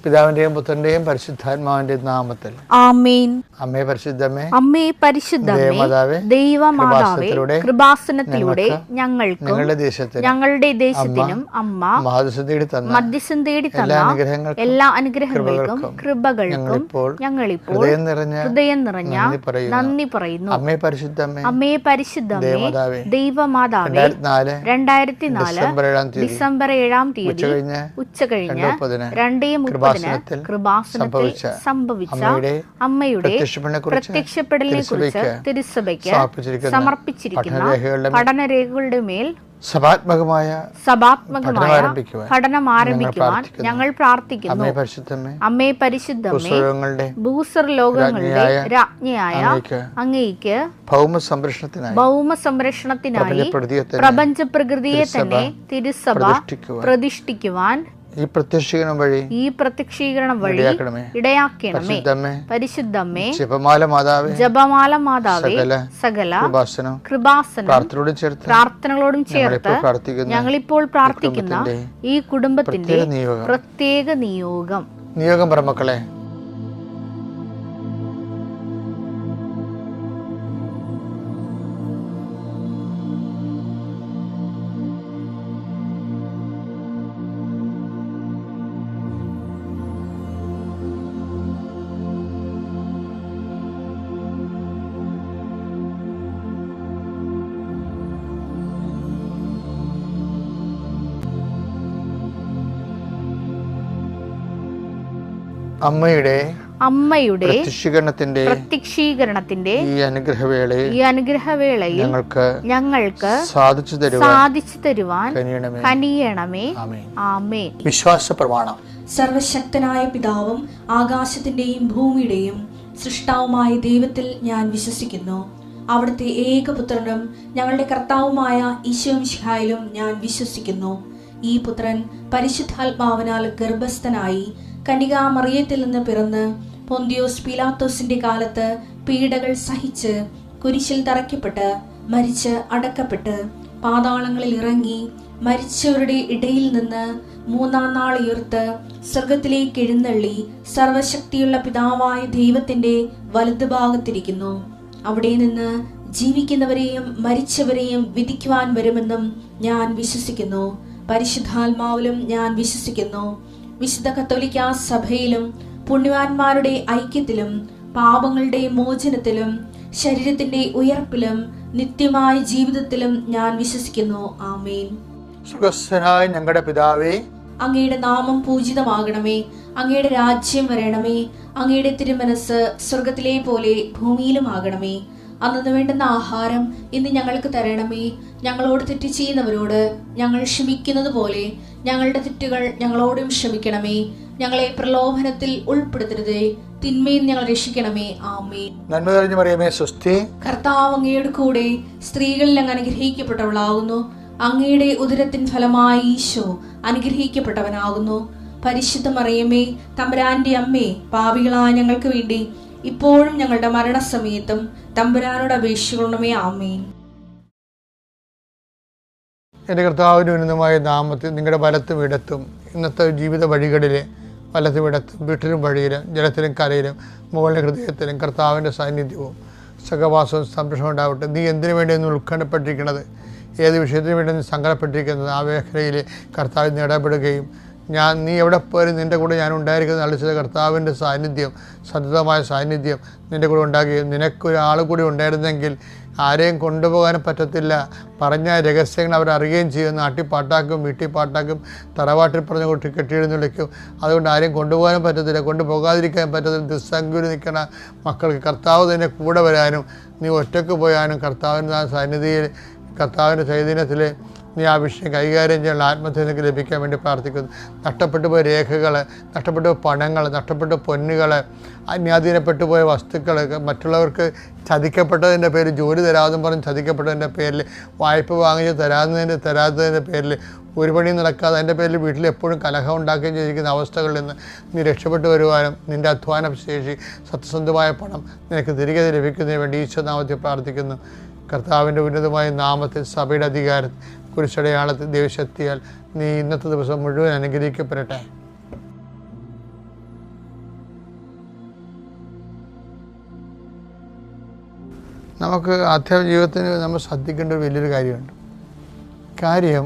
പിതാവിന്റെയും പുത്രന്റെയും പരിശുദ്ധാത്മാവിന്റെയും നാമത്തിൽ ആമേൻ. അമ്മേ പരിശുദ്ധമേ, അമ്മേ പരിശുദ്ധമേ, ദൈവമാതാവേ, കൃപാസനത്തിലൂടെ ഞങ്ങൾക്കും ഞങ്ങളുടെ ദേശത്തിനും അമ്മ മധ്യസ്ഥം തേടി തന്ന എല്ലാ അനുഗ്രഹങ്ങൾക്കും കൃപകൾക്കും ഞങ്ങളിപ്പോൾ ഹൃദയം നിറഞ്ഞ നന്ദി പറയുന്നു. അമ്മേ പരിശുദ്ധമേ, അമ്മേ പരിശുദ്ധമേ, ദൈവമാതാവേ, 2004 ഡിസംബർ 7 തീയതി ഉച്ചകഴിഞ്ഞ് 2:30 കൃപാസനത്തിൽ സംഭവിച്ച അമ്മയുടെ പ്രത്യക്ഷപ്പെടലിനെ കുറിച്ച് തിരുസഭയ്ക്ക് സമർപ്പിച്ചിരിക്കുന്ന പഠനരേഖകളുടെ മേൽ സഭാത്മകമായ പഠനം ആരംഭിക്കുവാൻ ഞങ്ങൾ പ്രാർത്ഥിക്കുന്നു. അമ്മേ പരിശുദ്ധമേ, ഭൂസ്വർ ലോകങ്ങളുടെ രാജ്ഞിയായ അങ്ങേയ്ക്ക് ഭൗമ സംരക്ഷണത്തിനായി പ്രപഞ്ച പ്രകൃതിയെ തന്നെ തിരുസഭ പ്രതിഷ്ഠിക്കുവാൻ ഈ പ്രത്യക്ഷീകരണം വഴി ഇടയാക്കണമേ. പരിശുദ്ധമേ, ജപമാല മാതാവേ, സകല കൃപാസനം പ്രാർത്ഥനകളോടും ചേർത്ത് ഞങ്ങളിപ്പോൾ പ്രാർത്ഥിക്കുന്ന ഈ കുടുംബത്തിന്റെ പ്രത്യേക നിയോഗം പറമക്കളെ. അമ്മയുടെ പ്രത്യക്ഷീകരണത്തിന്റെ ഈ അനുഗ്രഹവേളയിൽ ഞങ്ങൾക്ക് സാധിച്ചു തരുവാൻ കനിയണമേ. ആമേൻ. വിശ്വാസ പ്രമാണം. സർവശക്തനായ പിതാവും ആകാശത്തിന്റെയും ഭൂമിയുടെയും സൃഷ്ടാവുമായ ദൈവത്തിൽ ഞാൻ വിശ്വസിക്കുന്നു. അവിടുത്തെ ഏകപുത്രനും ഞങ്ങളുടെ കർത്താവുമായ ഈശോമിശിഹായിലും ഞാൻ വിശ്വസിക്കുന്നു. ഈ പുത്രൻ പരിശുദ്ധാത്മാവിനാൽ ഗർഭസ്ഥനായി കന്യകാമറിയത്തിൽ നിന്ന് പിറന്ന് പൊന്തിയോസ് പീലാത്തോസിന്റെ കാലത്ത് പീഡകൾ സഹിച്ച് കുരിശിൽ തറയ്ക്കപ്പെട്ട് മരിച്ച് അടക്കപ്പെട്ട് പാതാളങ്ങളിൽ ഇറങ്ങി മരിച്ചവരുടെ ഇടയിൽ നിന്ന് 3-ാം നാൾ ഉയർത്ത് സ്വർഗത്തിലേക്ക് എഴുന്നള്ളി സർവശക്തിയുള്ള പിതാവായ ദൈവത്തിന്റെ വലതുഭാഗത്തിരിക്കുന്നു. അവിടെ നിന്ന് ജീവിക്കുന്നവരെയും മരിച്ചവരെയും വിധിക്കുവാൻ വരുമെന്നും ഞാൻ വിശ്വസിക്കുന്നു. പരിശുദ്ധാത്മാവിലും ഞാൻ വിശ്വസിക്കുന്നു. വിശുദ്ധ കത്തോലിക്കാ സഭയിലും പുണ്യവാന്മാരുടെ ഐക്യത്തിലും പാപങ്ങളുടെ മോചനത്തിലും ശരീരത്തിന്റെ ഉയർപ്പിലും നിത്യമായ ജീവിതത്തിലും ഞാൻ വിശ്വസിക്കുന്നു. ആമേൻ. സ്വർഗ്ഗസ്ഥനായ ഞങ്ങളുടെ പിതാവേ, അങ്ങയുടെ നാമം പൂജിതമാകണമേ. അങ്ങയുടെ രാജ്യം വരണമേ. അങ്ങയുടെ തിരുമനസ് സ്വർഗത്തിലെ പോലെ ഭൂമിയിലും ആകണമേ. അന്നു വേണ്ടുന്ന ആഹാരം ഇന്ന് ഞങ്ങൾക്ക് തരണമേ. ഞങ്ങളോട് തെറ്റ് ചെയ്യുന്നവരോട് ഞങ്ങൾ ക്ഷമിക്കുന്നത് പോലെ ഞങ്ങളുടെ തെറ്റുകൾ ഞങ്ങളോടും ക്ഷമിക്കണമേ. ഞങ്ങളെ പ്രലോഭനത്തിൽ ഉൾപ്പെടുത്തരുതേ, തിന്മയിൽ ഞങ്ങൾ രക്ഷിക്കണമേ. ആമേൻ. നന്മ നിറഞ്ഞ മറിയമേ, സ്വസ്തി. കർത്താവ് അങ്ങയുടെ കൂടെ സ്ത്രീകളിൽ അങ്ങ് അനുഗ്രഹിക്കപ്പെട്ടവളാകുന്നു. അങ്ങയുടെ ഉദരത്തിൻ ഫലമായി ഈശോ അനുഗ്രഹിക്കപ്പെട്ടവനാകുന്നു. പരിശുദ്ധ മറിയമേ, തമ്പുരാന്റെ അമ്മേ, പാപികളായ ഞങ്ങൾക്ക് വേണ്ടി ഇപ്പോഴും ഞങ്ങളുടെ മരണസമയത്തും തമ്പുരാനോട് അപേക്ഷിക്കണമേ. ആമേൻ. എൻ്റെ കർത്താവിൻ്റെ ഉന്നതമായ നാമത്തിൽ നിങ്ങളുടെ വലത്തും ഇടത്തും ഇന്നത്തെ ജീവിത വഴികളിലെ വലത്തും ഇടത്തും വീട്ടിലും വഴിയിലും ജലത്തിലും കരയിലും മുകളിലെ ഹൃദയത്തിലും കർത്താവിൻ്റെ സാന്നിധ്യവും സഹവാസവും സംരക്ഷണം ഉണ്ടാവട്ടെ. നീ എന്തിനു വേണ്ടിയെന്ന് ഉത്കണ്ഠപ്പെട്ടിരിക്കുന്നത്, ഏത് വിഷയത്തിന് വേണ്ടി നീ സങ്കടപ്പെട്ടിരിക്കുന്നത്, ആ മേഖലയിൽ കർത്താവിന് ഇടപെടുകയും നീ എവിടെ പോയാലും നിൻ്റെ കൂടെ ഞാൻ ഉണ്ടായിരിക്കുന്നത് അളിച്ചത് കർത്താവിൻ്റെ സാന്നിധ്യം, സതതമായ സാന്നിധ്യം നിൻ്റെ കൂടെ ഉണ്ടാകുകയും നിനക്കൊരാൾ കൂടി ഉണ്ടായിരുന്നെങ്കിൽ ആരെയും കൊണ്ടുപോകാനും പറ്റത്തില്ല. പറഞ്ഞ രഹസ്യങ്ങൾ അവരറിയുകയും ചെയ്യും. നാട്ടിൽ പാട്ടാക്കും, വീട്ടിൽ പാട്ടാക്കും, തറവാട്ടിൽ പറഞ്ഞ കുട്ടി കെട്ടിയെഴുന്നള്ളിക്കും. അതുകൊണ്ട് ആരെയും കൊണ്ടുപോകാനും പറ്റത്തില്ല, കൊണ്ടുപോകാതിരിക്കാൻ പറ്റത്തില്ല. ദുസ്സംഗതി നിൽക്കണ മക്കൾക്ക് കർത്താവ് തന്നെ കൂടെ വരാനും നീ ഒറ്റയ്ക്ക് പോയാനും കർത്താവിൻ്റെ സന്നിധിയിൽ കർത്താവിൻ്റെ ചൈതന്യത്തിൽ നീ ആ വിഷയം കൈകാര്യം ചെയ്യാനുള്ള ആത്മധൈര്യം ലഭിക്കാൻ വേണ്ടി പ്രാർത്ഥിക്കുന്നു. നഷ്ടപ്പെട്ടു പോയ രേഖകൾ, നഷ്ടപ്പെട്ടു പോയ പണങ്ങൾ, നഷ്ടപ്പെട്ട പൊന്നുകൾ, അന്യാധീനപ്പെട്ടു പോയ വസ്തുക്കൾ, മറ്റുള്ളവർക്ക് ചതിക്കപ്പെട്ടതിൻ്റെ പേരിൽ ജോലി തരാമെന്നും പറഞ്ഞ് ചതിക്കപ്പെട്ടതിൻ്റെ പേരിൽ വായ്പ വാങ്ങിച്ച് തരാത്തതിൻ്റെ പേരിൽ ഒരു പണിയും നടക്കാതെ അതിൻ്റെ പേരിൽ വീട്ടിൽ എപ്പോഴും കലഹം ഉണ്ടാക്കുകയും ചെയ്തിരിക്കുന്ന അവസ്ഥകളിൽ നിന്ന് നീ രക്ഷപ്പെട്ടു വരുവാനും നിൻ്റെ അധ്വാന ശേഷി സത്യസന്ധമായ പണം നിനക്ക് തിരികെ ലഭിക്കുന്നതിന് വേണ്ടി ഈശോനാമത്തിൽ പ്രാർത്ഥിക്കുന്നു. കർത്താവിൻ്റെ ഉന്നതമായ നാമത്തിൽ സഭയുടെ അധികാരത്തിൽ കുരിശടയാളത്തിൽ ദൈവശക്തിയാൽ നീ ഇന്നത്തെ ദിവസം മുഴുവൻ അനുഗ്രഹിക്കപ്പെടട്ടെ. നമുക്ക് ആധ്യാത്മിക ജീവിതത്തിന് നമ്മൾ ശ്രദ്ധിക്കേണ്ട ഒരു വലിയൊരു കാര്യമുണ്ട്. കാര്യം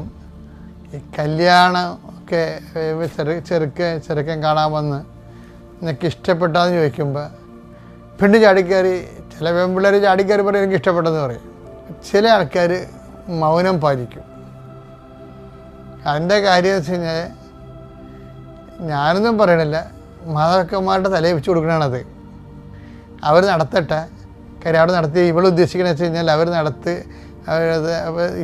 ഈ കല്യാണം ഒക്കെ ചെറുക്കൻ കാണാൻ വന്ന് നിനക്ക് ഇഷ്ടപ്പെട്ടാന്ന് ചോദിക്കുമ്പോൾ പെണ്ണ് ചാടിക്കയറി, ചില പെൺപിള്ളേർ ചാടിക്കയറി പറയും എനിക്ക് ഇഷ്ടപ്പെട്ടെന്ന് പറയും. ചില ആൾക്കാർ മൗനം പാലിക്കും. അതിൻ്റെ കാര്യം എന്ന് വെച്ച് കഴിഞ്ഞാൽ ഞാനൊന്നും പറയണില്ല, മാതാക്കന്മാരുടെ തലയിൽ വെച്ച് കൊടുക്കണത്. അവർ നടത്തട്ടെ. കാര്യം അവിടെ നടത്തി ഇവൾ ഉദ്ദേശിക്കണമെന്ന് വെച്ച് കഴിഞ്ഞാൽ അവർ നടത്തി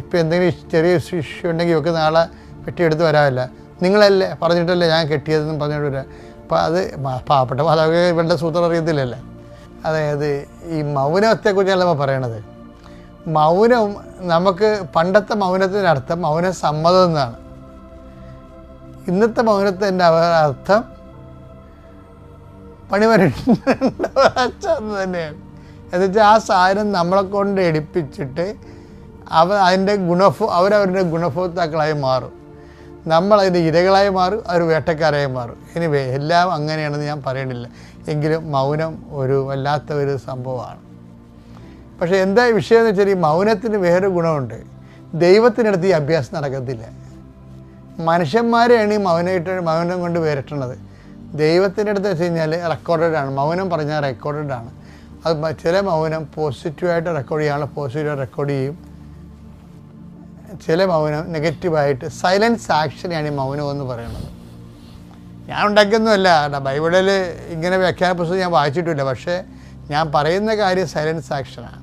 ഇപ്പം എന്തെങ്കിലും ചെറിയ ഇഷ്യൂ ഉണ്ടെങ്കിൽ ഇവർക്ക് നാളെ പെട്ടിയെടുത്ത് വരാമല്ല, നിങ്ങളല്ലേ പറഞ്ഞിട്ടല്ലേ ഞാൻ കെട്ടിയതെന്നും പറഞ്ഞിട്ട് വരാം. അപ്പോൾ അത് പാവപ്പെട്ട മാതാപിതാക്കൾ ഇവരുടെ സൂത്രം അറിയത്തില്ലല്ലോ. അതായത് ഈ മൗനത്തെക്കുറിച്ചാണ് നമ്മൾ പറയണത്. മൗനം നമുക്ക് പണ്ടത്തെ മൗനത്തിനർത്ഥം മൗന സമ്മതം എന്നാണ്. ഇന്നത്തെ മൗനത്തിൻ്റെ അർത്ഥം പണിവരണ്ടെന്ന് തന്നെയാണ്. എന്നുവെച്ചാൽ ആ സാധനം നമ്മളെ കൊണ്ട് എടുപ്പിച്ചിട്ട് അതിൻ്റെ അവരവരുടെ ഗുണഭോക്താക്കളായി മാറും. നമ്മളതിൻ്റെ ഇരകളായി മാറും, അവർ വേട്ടക്കാരായി മാറും. എനിവേ എല്ലാം അങ്ങനെയാണെന്ന് ഞാൻ പറയണില്ല. എങ്കിലും മൗനം ഒരു വല്ലാത്ത ഒരു സംഭവമാണ്. പക്ഷേ എന്താ വിഷയം എന്ന് വെച്ചാൽ ഈ മൗനത്തിന് വേറൊരു ഗുണമുണ്ട്. ദൈവത്തിനടുത്ത് ഈ അഭ്യാസം നടക്കത്തില്ല. മനുഷ്യന്മാരെയാണ് ഈ മൗനം കൊണ്ട് വേറിട്ടുന്നത്. ദൈവത്തിൻ്റെ അടുത്ത് വെച്ച് കഴിഞ്ഞാൽ റെക്കോർഡഡാണ്. മൗനം പറഞ്ഞാൽ റെക്കോർഡഡാണ്. അത് ചില മൗനം പോസിറ്റീവായിട്ട് റെക്കോർഡ് ചെയ്യാനുള്ള പോസിറ്റീവായിട്ട് റെക്കോർഡ് ചെയ്യും. ചില മൗനം നെഗറ്റീവായിട്ട് സൈലൻസ് ആക്ഷനെയാണ് ഈ മൗനം എന്ന് പറയുന്നത്. ഞാൻ ഉണ്ടാക്കിയൊന്നുമല്ല, ബൈബിളിൽ ഇങ്ങനെ വ്യാഖ്യാന പുസ്തകം ഞാൻ വായിച്ചിട്ടില്ല. പക്ഷേ ഞാൻ പറയുന്ന കാര്യം സൈലൻസ് ആക്ഷനാണ്,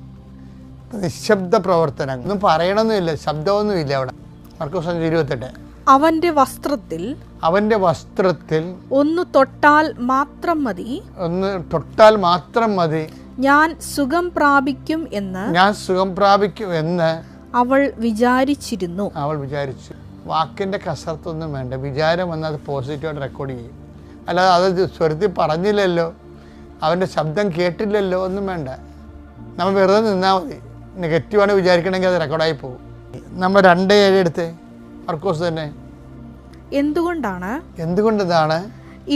നിശബ്ദ പ്രവർത്തനം. ഒന്നും പറയണമെന്നില്ല, ശബ്ദമൊന്നുമില്ല അവിടെ. മർക്കോസ് 5:28. അവന്റെ വസ്ത്രത്തിൽ ഒന്ന് തൊട്ടാൽ മാത്രം മതി, ഞാൻ സുഖം പ്രാപിക്കും എന്ന് അവൾ വിചാരിച്ചു. വാക്കിൻ്റെ കസർത്തൊന്നും വേണ്ട, വിചാരം വന്നാൽ അത് പോസിറ്റീവായിട്ട് റെക്കോർഡ് ചെയ്യും. അല്ലാതെ അത് സ്വരത്തിൽ പറഞ്ഞില്ലല്ലോ, അവൻ്റെ ശബ്ദം കേട്ടില്ലല്ലോ, ഒന്നും വേണ്ട. നമ്മൾ വെറുതെ നിന്നാൽ മതി. നെഗറ്റീവാണ് വിചാരിക്കണമെങ്കിൽ അത് റെക്കോർഡായി പോകും. നമ്മൾ 2:7 എടുത്ത് മർക്കോസ് തന്നെ. എന്തുകൊണ്ടാണ്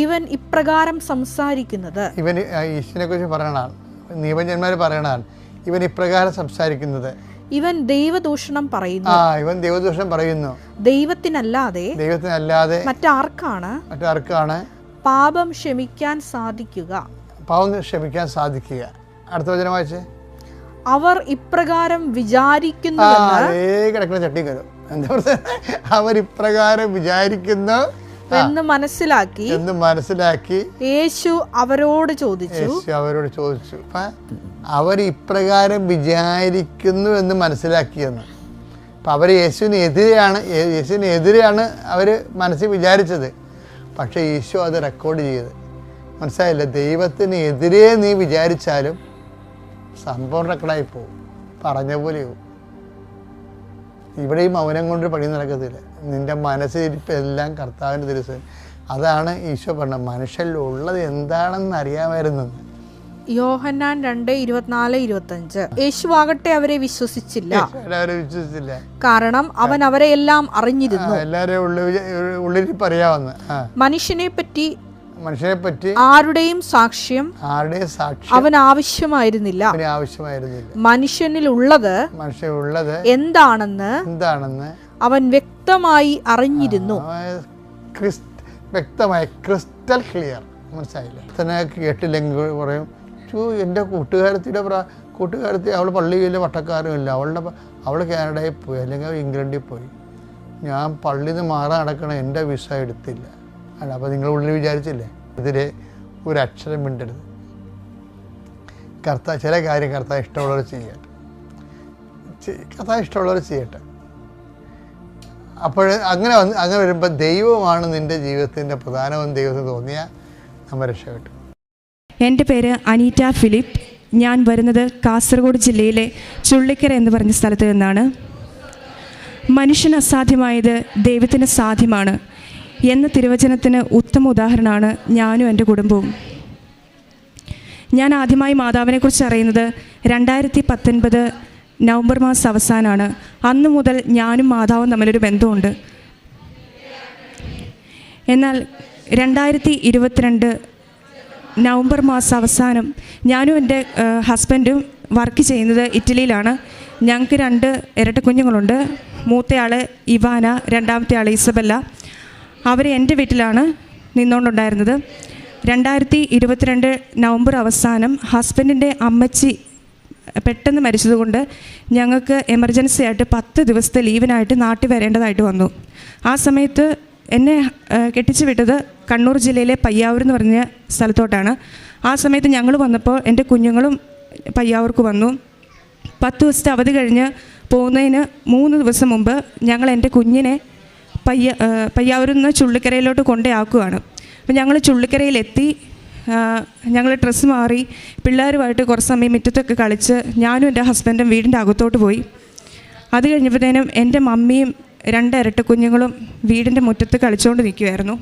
ഇവൻ ഇപ്രകാരം സംസാരിക്കുന്നത്? ഇവൻ ഈശ്വരനെ കുറിച്ച് പറയണതാണ്, നിയമജന്മാർ പറയണതാണ്. ഇവൻ ഇപ്രകാരം സംസാരിക്കുന്നത്, ഇവൻ ദൈവദൂഷണം പറയുന്നു. ദൈവത്തിനല്ലാതെ മറ്റാർക്കാണ് പാപം ക്ഷമിക്കാൻ സാധിക്കുക? അടുത്ത വചനം വായിച്ചേ. അവർ ഇപ്രകാരം വിചാരിക്കുന്നു. അവർ ഇപ്രകാരം വിചാരിക്കുന്നു എന്ന് മനസ്സിലാക്കി യേശു അവരോട് ചോദിച്ചു. അവർ ഇപ്രകാരം വിചാരിക്കുന്നു എന്ന് മനസ്സിലാക്കിയെന്ന്. അപ്പം അവർ യേശുവിനെതിരെയാണ് അവർ മനസ്സിൽ വിചാരിച്ചത്. പക്ഷേ യേശു അത് റെക്കോർഡ് ചെയ്ത്. മനസ്സിലായില്ല? ദൈവത്തിന് എതിരെ നീ വിചാരിച്ചാലും സംഭവം റെക്കോർഡായി പോകും, പറഞ്ഞ പോലെയാവും. ഇവിടെ ഈ മൗനം കൊണ്ട് പണി നടക്കത്തില്ല. നിൻ്റെ മനസ്സിലിരിപ്പ് എല്ലാം കർത്താവിൻ്റെ തിരുസൻ. അതാണ് ഈശോ പറഞ്ഞത്, മനുഷ്യരിലുള്ളത് എന്താണെന്ന് അറിയാമായിരുന്നെന്ന്. യോഹന്നാൻ 2:24-25. യേശുവാകട്ടെ അവരെ വിശ്വസിച്ചില്ല, കാരണം അവൻ അവരെ എല്ലാം അറിഞ്ഞിരുന്നു. എല്ലാവരെയും ഉള്ളിരിപ്പ് അറിയാവുന്ന മനുഷ്യനെ പറ്റി ആരുടെയും സാക്ഷ്യം അവൻ ആവശ്യമായിരുന്നില്ല. മനുഷ്യനിലുള്ളത് എന്താണെന്ന് അവൻ വ്യക്തമായി അറിഞ്ഞിരുന്നു. വ്യക്തമായി, ക്രിസ്റ്റൽ ക്ലിയർ. മനസ്സിലായില്ല? തന്നെ കേട്ടില്ലെങ്കിൽ പറയും, എൻ്റെ കൂട്ടുകാരത്തി അവൾ പള്ളിയിലെ വട്ടക്കാരുമില്ല, അവൾ കാനഡയിൽ പോയി, അല്ലെങ്കിൽ അവൾ ഇംഗ്ലണ്ടിൽ പോയി, ഞാൻ പള്ളിയിൽ നിന്ന് മാറാൻ നടക്കണം, എൻ്റെ വിസ എടുത്തില്ല. അല്ല, അപ്പോൾ നിങ്ങൾ ഉള്ളിൽ വിചാരിച്ചില്ലേ? ഇതിലെ ഒരു അക്ഷരം മിണ്ടരുത്. ചില കാര്യം കർത്താവ് ഇഷ്ടമുള്ളവർ ചെയ്യട്ടെ. അപ്പോൾ അങ്ങനെ വരുമ്പോൾ ദൈവമാണ് നിൻ്റെ ജീവിതത്തിൻ്റെ പ്രധാനമെന്ന് ദൈവത്തിന് തോന്നിയാൽ നമ്മൾ രക്ഷപ്പെട്ടു. എൻ്റെ പേര് അനീറ്റ ഫിലിപ്പ്. ഞാൻ വരുന്നത് കാസർഗോഡ് ജില്ലയിലെ ചുള്ളിക്കര എന്ന് പറഞ്ഞ സ്ഥലത്ത് നിന്നാണ്. മനുഷ്യന് അസാധ്യമായത് ദൈവത്തിന് സാധ്യമാണ് എന്ന തിരുവചനത്തിന് ഉത്തമ ഉദാഹരണമാണ് ഞാനും എൻ്റെ കുടുംബവും. ഞാൻ ആദ്യമായി മാതാവിനെക്കുറിച്ച് അറിയുന്നത് 2019 നവംബർ മാസം അവസാനമാണ്. അന്നു മുതൽ ഞാനും മാതാവും തമ്മിലൊരു ബന്ധമുണ്ട്. എന്നാൽ 2022 നവംബർ മാസം അവസാനം ഞാനും എൻ്റെ ഹസ്ബൻഡും വർക്ക് ചെയ്യുന്നത് ഇറ്റലിയിലാണ്. ഞങ്ങൾക്ക് 2 ഇരട്ട കുഞ്ഞുങ്ങളുണ്ട്. മൂത്തയാൾ ഇവാന, രണ്ടാമത്തെ ആൾ ഇസബെല്ല. അവർ എൻ്റെ വീട്ടിലാണ് നിന്നുകൊണ്ടുണ്ടായിരുന്നത്. 2022 നവംബർ അവസാനം ഹസ്ബൻഡിൻ്റെ അമ്മച്ചി പെട്ടെന്ന് മരിച്ചതുകൊണ്ട് ഞങ്ങൾക്ക് എമർജൻസി ആയിട്ട് 10 ദിവസത്തെ ലീവിനായിട്ട് നാട്ടിൽ വരേണ്ടതായിട്ട് വന്നു. ആ സമയത്ത് എന്നെ കെട്ടിച്ചു വിട്ടത് കണ്ണൂർ ജില്ലയിലെ പയ്യാവൂർ എന്ന് പറഞ്ഞ സ്ഥലത്തോട്ടാണ്. ആ സമയത്ത് ഞങ്ങൾ വന്നപ്പോൾ എൻ്റെ കുഞ്ഞുങ്ങളും പയ്യാവൂർക്ക് വന്നു. 10 ദിവസത്തെ അവധി കഴിഞ്ഞ് പോകുന്നതിന് 3 ദിവസം മുമ്പ് ഞങ്ങൾ എൻ്റെ കുഞ്ഞിനെ പയ്യാവൂരിൽ നിന്ന് ചുള്ളിക്കരയിലോട്ട് കൊണ്ടുപോയാക്കുകയാണ്. അപ്പോൾ ഞങ്ങൾ ചുള്ളിക്കരയിലെത്തി. ഞങ്ങൾ ഡ്രസ്സ് മാറി പിള്ളേരുമായിട്ട് കുറച്ച് സമയം മുറ്റത്തൊക്കെ കളിച്ച് ഞാനും എൻ്റെ ഹസ്ബൻഡും വീടിൻ്റെ അകത്തോട്ട് പോയി. അത് കഴിഞ്ഞപ്പോഴത്തേനും എൻ്റെ മമ്മിയും 2 ഇരട്ട കുഞ്ഞുങ്ങളും വീടിൻ്റെ മുറ്റത്ത് കളിച്ചുകൊണ്ട് നിൽക്കുമായിരുന്നു.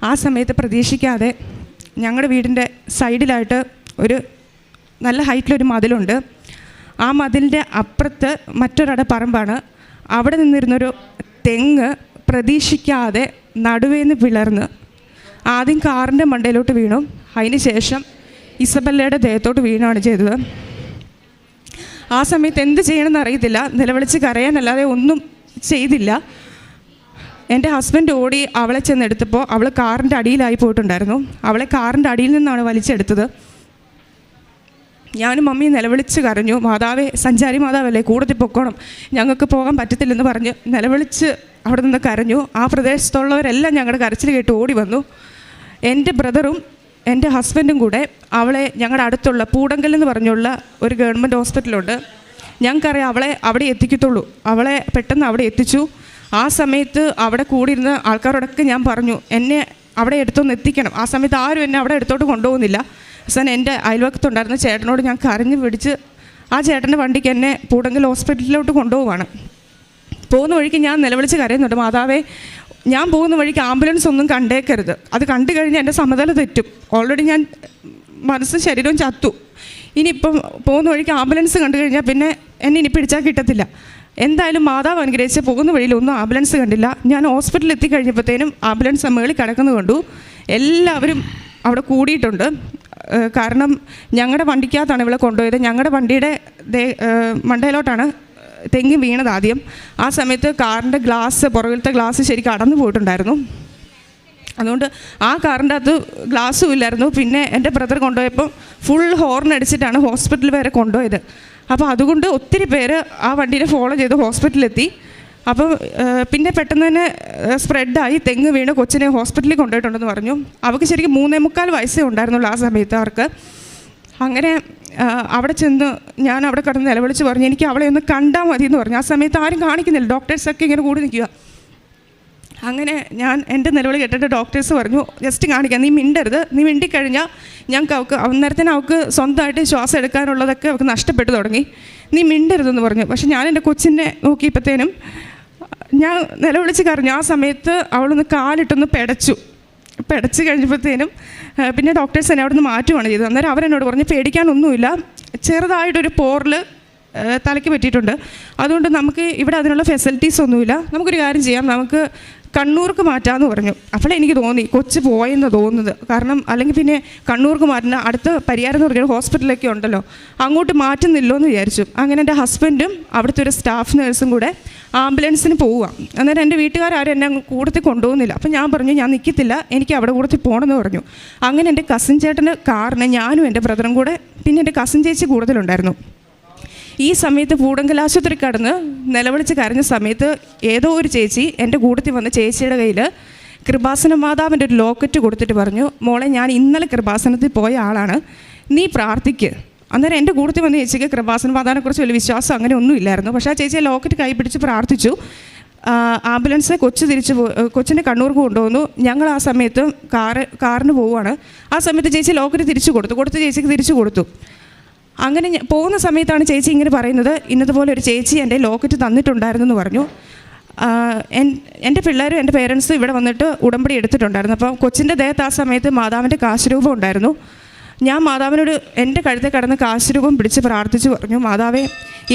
ആ സമയത്ത് പ്രതീക്ഷിക്കാതെ ഞങ്ങളുടെ വീടിൻ്റെ സൈഡിലായിട്ട് ഒരു നല്ല ഹൈറ്റിലൊരു മതിലുണ്ട്. ആ മതിലിൻ്റെ അപ്പുറത്ത് മറ്റൊരട പറമ്പാണ്. അവിടെ നിന്നിരുന്നൊരു തെങ്ങ് പ്രതീക്ഷിക്കാതെ നടുവേന്ന് പിളർന്ന് ആദ്യം കാറിൻ്റെ മണ്ടയിലോട്ട് വീണു. അതിന് ശേഷം ഇസബെല്ലയുടെ ദേഹത്തോട്ട് വീണാണ് ചെയ്തത്. ആ സമയത്ത് എന്ത് ചെയ്യണമെന്ന് അറിയത്തില്ല. നിലവിളിച്ച് കരയാനല്ലാതെ ഒന്നും ചെയ്തില്ല. എൻ്റെ ഹസ്ബൻഡ് ഓടി അവളെ ചെന്നെടുത്തപ്പോൾ അവൾ കാറിൻ്റെ അടിയിലായി പോയിട്ടുണ്ടായിരുന്നു. അവളെ കാറിൻ്റെ അടിയിൽ നിന്നാണ് വലിച്ചെടുത്തത്. ഞാനും മമ്മിയും നിലവിളിച്ച് കരഞ്ഞു. മാതാവേ, സഞ്ചാരി മാതാവല്ലേ, കൂടുതൽ പൊക്കോണം, ഞങ്ങൾക്ക് പോകാൻ പറ്റത്തില്ലെന്ന് പറഞ്ഞ് നിലവിളിച്ച് അവിടെ നിന്ന് കരഞ്ഞു. ആ പ്രദേശത്തുള്ളവരെല്ലാം ഞങ്ങളുടെ കരച്ചിൽ കേട്ട് ഓടി വന്നു. എൻ്റെ ബ്രദറും എൻ്റെ ഹസ്ബൻഡും കൂടെ അവളെ ഞങ്ങളുടെ അടുത്തുള്ള പൂടങ്കൽ എന്ന് പറഞ്ഞുള്ള ഒരു ഗവൺമെൻറ് ഹോസ്പിറ്റലുണ്ട്, ഞങ്ങൾക്കറിയാം അവളെ അവിടെ എത്തിക്കത്തുള്ളൂ. അവളെ പെട്ടെന്ന് അവിടെ എത്തിച്ചു. ആ സമയത്ത് അവിടെ കൂടിയിരുന്ന ആൾക്കാരോടൊക്കെ ഞാൻ പറഞ്ഞു, എന്നെ അവിടെ എടുത്തൊന്ന് എത്തിക്കണം. ആ സമയത്ത് ആരും എന്നെ അവിടെ എടുത്തോട്ട് കൊണ്ടുപോകുന്നില്ല. അവസാനം എൻ്റെ അയൽവക്കത്തുണ്ടായിരുന്ന ചേട്ടനോട് ഞാൻ കരഞ്ഞു പിടിച്ച് ആ ചേട്ടൻ്റെ വണ്ടിക്ക് എന്നെ പൂടങ്കൽ ഹോസ്പിറ്റലിലോട്ട് കൊണ്ടുപോവാണ്. പോകുന്ന വഴിക്ക് ഞാൻ നിലവിളിച്ച് കരയുന്നുണ്ട്, മാതാവേ, ഞാൻ പോകുന്ന വഴിക്ക് ആംബുലൻസ് ഒന്നും കണ്ടേക്കരുത്, അത് കണ്ടു കഴിഞ്ഞാൽ എൻ്റെ സമനില തെറ്റും, ഓൾറെഡി ഞാൻ മനസ്സും ശരീരവും ചത്തു, ഇനിയിപ്പം പോകുന്ന വഴിക്ക് ആംബുലൻസ് കണ്ടു കഴിഞ്ഞാൽ പിന്നെ എന്നെ ഇനി പിടിച്ചാൽ കിട്ടത്തില്ല. എന്തായാലും മാതാവ് അനുഗ്രഹിച്ച് പോകുന്ന വഴിയിലൊന്നും ആംബുലൻസ് കണ്ടില്ല. ഞാൻ ഹോസ്പിറ്റലിൽ എത്തിക്കഴിഞ്ഞപ്പോഴത്തേനും ആംബുലൻസ് മേളിൽ കിടക്കുന്നത് കണ്ടു. എല്ലാവരും അവിടെ കൂടിയിട്ടുണ്ട്. കാരണം ഞങ്ങളുടെ വണ്ടിക്കകത്താണ് ഇവളെ കൊണ്ടുപോയത്. ഞങ്ങളുടെ വണ്ടിയുടെ മണ്ടയിലോട്ടാണ് തെങ്ങി വീണത് ആദ്യം. ആ സമയത്ത് കാറിൻ്റെ ഗ്ലാസ്, പുറകിലത്തെ ഗ്ലാസ് ശരിക്കും അടന്നു പോയിട്ടുണ്ടായിരുന്നു. അതുകൊണ്ട് ആ കാറിൻ്റെ അകത്ത് ഗ്ലാസ്സും ഇല്ലായിരുന്നു. പിന്നെ എൻ്റെ ബ്രദർ കൊണ്ടുപോയപ്പോൾ ഫുൾ ഹോർൺ അടിച്ചിട്ടാണ് ഹോസ്പിറ്റൽ വരെ കൊണ്ടുപോയത്. അപ്പോൾ അതുകൊണ്ട് ഒത്തിരി പേര് ആ വണ്ടീനെ ഫോളോ ചെയ്ത് ഹോസ്പിറ്റലിലെത്തി. അപ്പം പിന്നെ പെട്ടെന്ന് തന്നെ സ്പ്രെഡായി, തെങ്ങ് വീണ് കൊച്ചിനെ ഹോസ്പിറ്റലിൽ കൊണ്ടുപോയിട്ടുണ്ടെന്ന് പറഞ്ഞു. അവൾക്ക് ശരിക്കും 3.25 വയസ്സേ ഉണ്ടായിരുന്നുള്ളൂ ആ സമയത്ത് അവർക്ക്. അങ്ങനെ അവിടെ ചെന്ന് ഞാൻ അവിടെ കിടന്ന് നിലവിളിച്ച് പറഞ്ഞു, എനിക്ക് അവളെ ഒന്ന് കണ്ടാൽ മതി എന്ന് പറഞ്ഞു. ആ സമയത്ത് ആരും കാണിക്കുന്നില്ല, ഡോക്ടേഴ്സൊക്കെ ഇങ്ങനെ കൂടി നിൽക്കുക. അങ്ങനെ ഞാൻ എൻ്റെ നിലവിളി കേട്ടിട്ട് ഡോക്ടേഴ്സ് പറഞ്ഞു, ജസ്റ്റ് കാണിക്കാം, നീ മിണ്ടരുത്, നീ മിണ്ടിക്കഴിഞ്ഞാൽ ഞങ്ങൾക്ക് അവൾക്ക് അന്നേരത്തിന് അവൾക്ക് സ്വന്തമായിട്ട് ശ്വാസം എടുക്കാനുള്ളതൊക്കെ അവൾക്ക് നഷ്ടപ്പെട്ടു തുടങ്ങി, നീ മിണ്ടരുതെന്ന് പറഞ്ഞു. പക്ഷെ ഞാൻ എൻ്റെ കൊച്ചിനെ നോക്കിയപ്പോഴത്തേനും ഞാൻ നിലവിളിച്ച് കരഞ്ഞു. ആ സമയത്ത് അവളൊന്ന് കാലിട്ടൊന്ന് പിടച്ച് കഴിഞ്ഞപ്പോഴത്തേനും പിന്നെ ഡോക്ടേഴ്സ് എന്നെ അവിടെ നിന്ന് മാറ്റുകയാണ് ചെയ്തത്. അന്നേരം അവരെന്നോട് പറഞ്ഞു, പേടിക്കാനൊന്നുമില്ല, ചെറുതായിട്ടൊരു പോറിൽ തലയ്ക്ക് പറ്റിയിട്ടുണ്ട്, അതുകൊണ്ട് നമുക്ക് ഇവിടെ അതിനുള്ള ഫെസിലിറ്റീസ് ഒന്നുമില്ല, നമുക്കൊരു കാര്യം ചെയ്യാം, നമുക്ക് കണ്ണൂർക്ക് മാറ്റാമെന്ന് പറഞ്ഞു. അപ്പോൾ എനിക്ക് തോന്നി കൊച്ച് പോയെന്ന് തോന്നുന്നത്. കാരണം അല്ലെങ്കിൽ പിന്നെ കണ്ണൂർക്ക് മാറ്റുന്ന അടുത്ത പരിയാരം എന്ന് പറഞ്ഞൊരു ഹോസ്പിറ്റലൊക്കെ ഉണ്ടല്ലോ, അങ്ങോട്ട് മാറ്റുന്നില്ലോ എന്ന് വിചാരിച്ചു. അങ്ങനെ എൻ്റെ ഹസ്ബൻഡും അവിടുത്തെ ഒരു സ്റ്റാഫ് നേഴ്സും കൂടെ ആംബുലൻസിന് പോവുക. അന്നേരം എൻ്റെ വീട്ടുകാരും എന്നെ കൂടത്തിൽ കൊണ്ടുപോകുന്നില്ല. അപ്പം ഞാൻ പറഞ്ഞു, ഞാൻ നിൽക്കത്തില്ല, എനിക്ക് അവിടെ കൂടത്തിൽ പോകണമെന്ന് പറഞ്ഞു. അങ്ങനെ എൻ്റെ കസിൻ ചേട്ടൻ്റെ കാറിന് ഞാനും എൻ്റെ ബ്രദറും കൂടെ, പിന്നെ എൻ്റെ കസിൻ ചേച്ചി കൂടുതലുണ്ടായിരുന്നു. ഈ സമയത്ത് പൂടങ്കൽ ആശുപത്രി കടന്ന് നിലവിളിച്ച് കരഞ്ഞ സമയത്ത് ഏതോ ഒരു ചേച്ചി എൻ്റെ കൂട്ടത്തിൽ വന്ന് ചേച്ചിയുടെ കയ്യിൽ കൃപാസന മാതാവിൻ്റെ ഒരു ലോക്കറ്റ് കൊടുത്തിട്ട് പറഞ്ഞു, മോളെ, ഞാൻ ഇന്നലെ കൃപാസനത്തിൽ പോയ ആളാണ്, നീ പ്രാർത്ഥിക്ക്. അന്നേരം എൻ്റെ കൂട്ടത്തിൽ വന്ന് ചേച്ചിക്ക് കൃപാസന മാതാവിനെക്കുറിച്ച് വലിയ വിശ്വാസം അങ്ങനെ ഒന്നും ഇല്ലായിരുന്നു. പക്ഷേ ആ ചേച്ചി ലോക്കറ്റ് കൈ പിടിച്ച് പ്രാർത്ഥിച്ചു. ആംബുലൻസ് കൊച്ചിൻ്റെ കണ്ണൂർക്ക് കൊണ്ടുവന്നു. ഞങ്ങൾ ആ സമയത്ത് കാറിന് പോവുകയാണ്. ആ സമയത്ത് ചേച്ചി ലോക്കറ്റ് തിരിച്ചു കൊടുത്ത് ചേച്ചിക്ക് തിരിച്ചു കൊടുത്തു. അങ്ങനെ പോകുന്ന സമയത്താണ് ചേച്ചി ഇങ്ങനെ പറയുന്നത്, ഇന്നതുപോലെ ഒരു ചേച്ചി എൻ്റെ ലോക്കറ്റ് തന്നിട്ടുണ്ടായിരുന്നു എന്ന് പറഞ്ഞു. എൻ്റെ പിള്ളേരും എൻ്റെ പേരൻസും ഇവിടെ വന്നിട്ട് ഉടമ്പടി എടുത്തിട്ടുണ്ടായിരുന്നു. അപ്പം കൊച്ചിൻ്റെ ദേഹത്ത് ആ സമയത്ത് മാതാവിൻ്റെ കാശുരൂപം ഉണ്ടായിരുന്നു. ഞാൻ മാതാവിനോട് എൻ്റെ കഴുത്തെ കടന്ന് കാശുരൂപം പിടിച്ച് പ്രാർത്ഥിച്ചു പറഞ്ഞു, മാതാവേ,